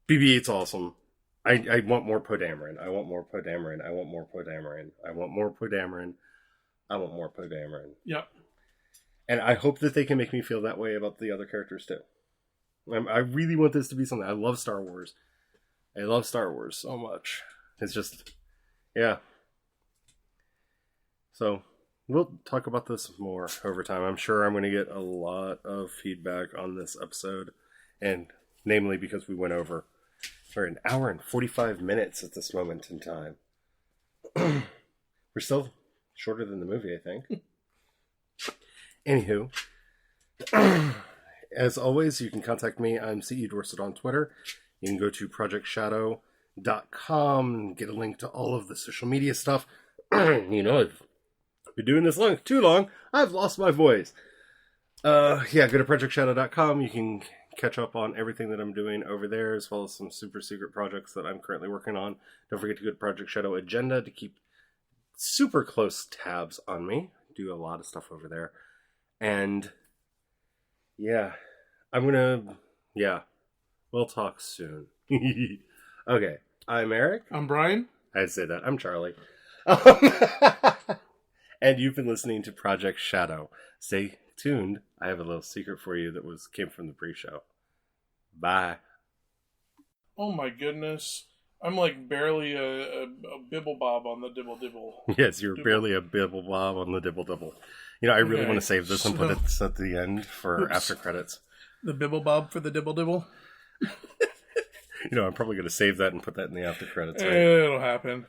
BB-8's awesome. I want more Poe Dameron. I want more Poe Dameron. I want more Poe Dameron. I want more Poe Dameron. I want more Poe Dameron. Yep. And I hope that they can make me feel that way about the other characters too. I really want this to be something. I love Star Wars. I love Star Wars so much. It's just, yeah. So, we'll talk about this more over time. I'm sure I'm going to get a lot of feedback on this episode. And namely because we went over for an hour and 45 minutes at this moment in time. We're still shorter than the movie, I think. Anywho, as always, you can contact me. I'm CE Dorset on Twitter. You can go to projectshadow.com and get a link to all of the social media stuff. I've been doing this too long. I've lost my voice. Go to projectshadow.com. You can catch up on everything that I'm doing over there, as well as some super secret projects that I'm currently working on. Don't forget to go to Project Shadow Agenda to keep super close tabs on me. Do a lot of stuff over there. And yeah, we'll talk soon. Okay, I'm Eric. I'm Brian. I'd say that. I'm Charlie. And you've been listening to Project Shadow. Stay tuned. I have a little secret for you that came from the pre-show. Bye. Oh my goodness. I'm like barely a bibble bob on the dibble dibble. Yes, you're barely a bibble bob on the dibble dibble. I really want to save this and put it at the end for after credits. The bibble bob for the dibble dibble? I'm probably going to save that and put that in the after credits. Right? It'll happen.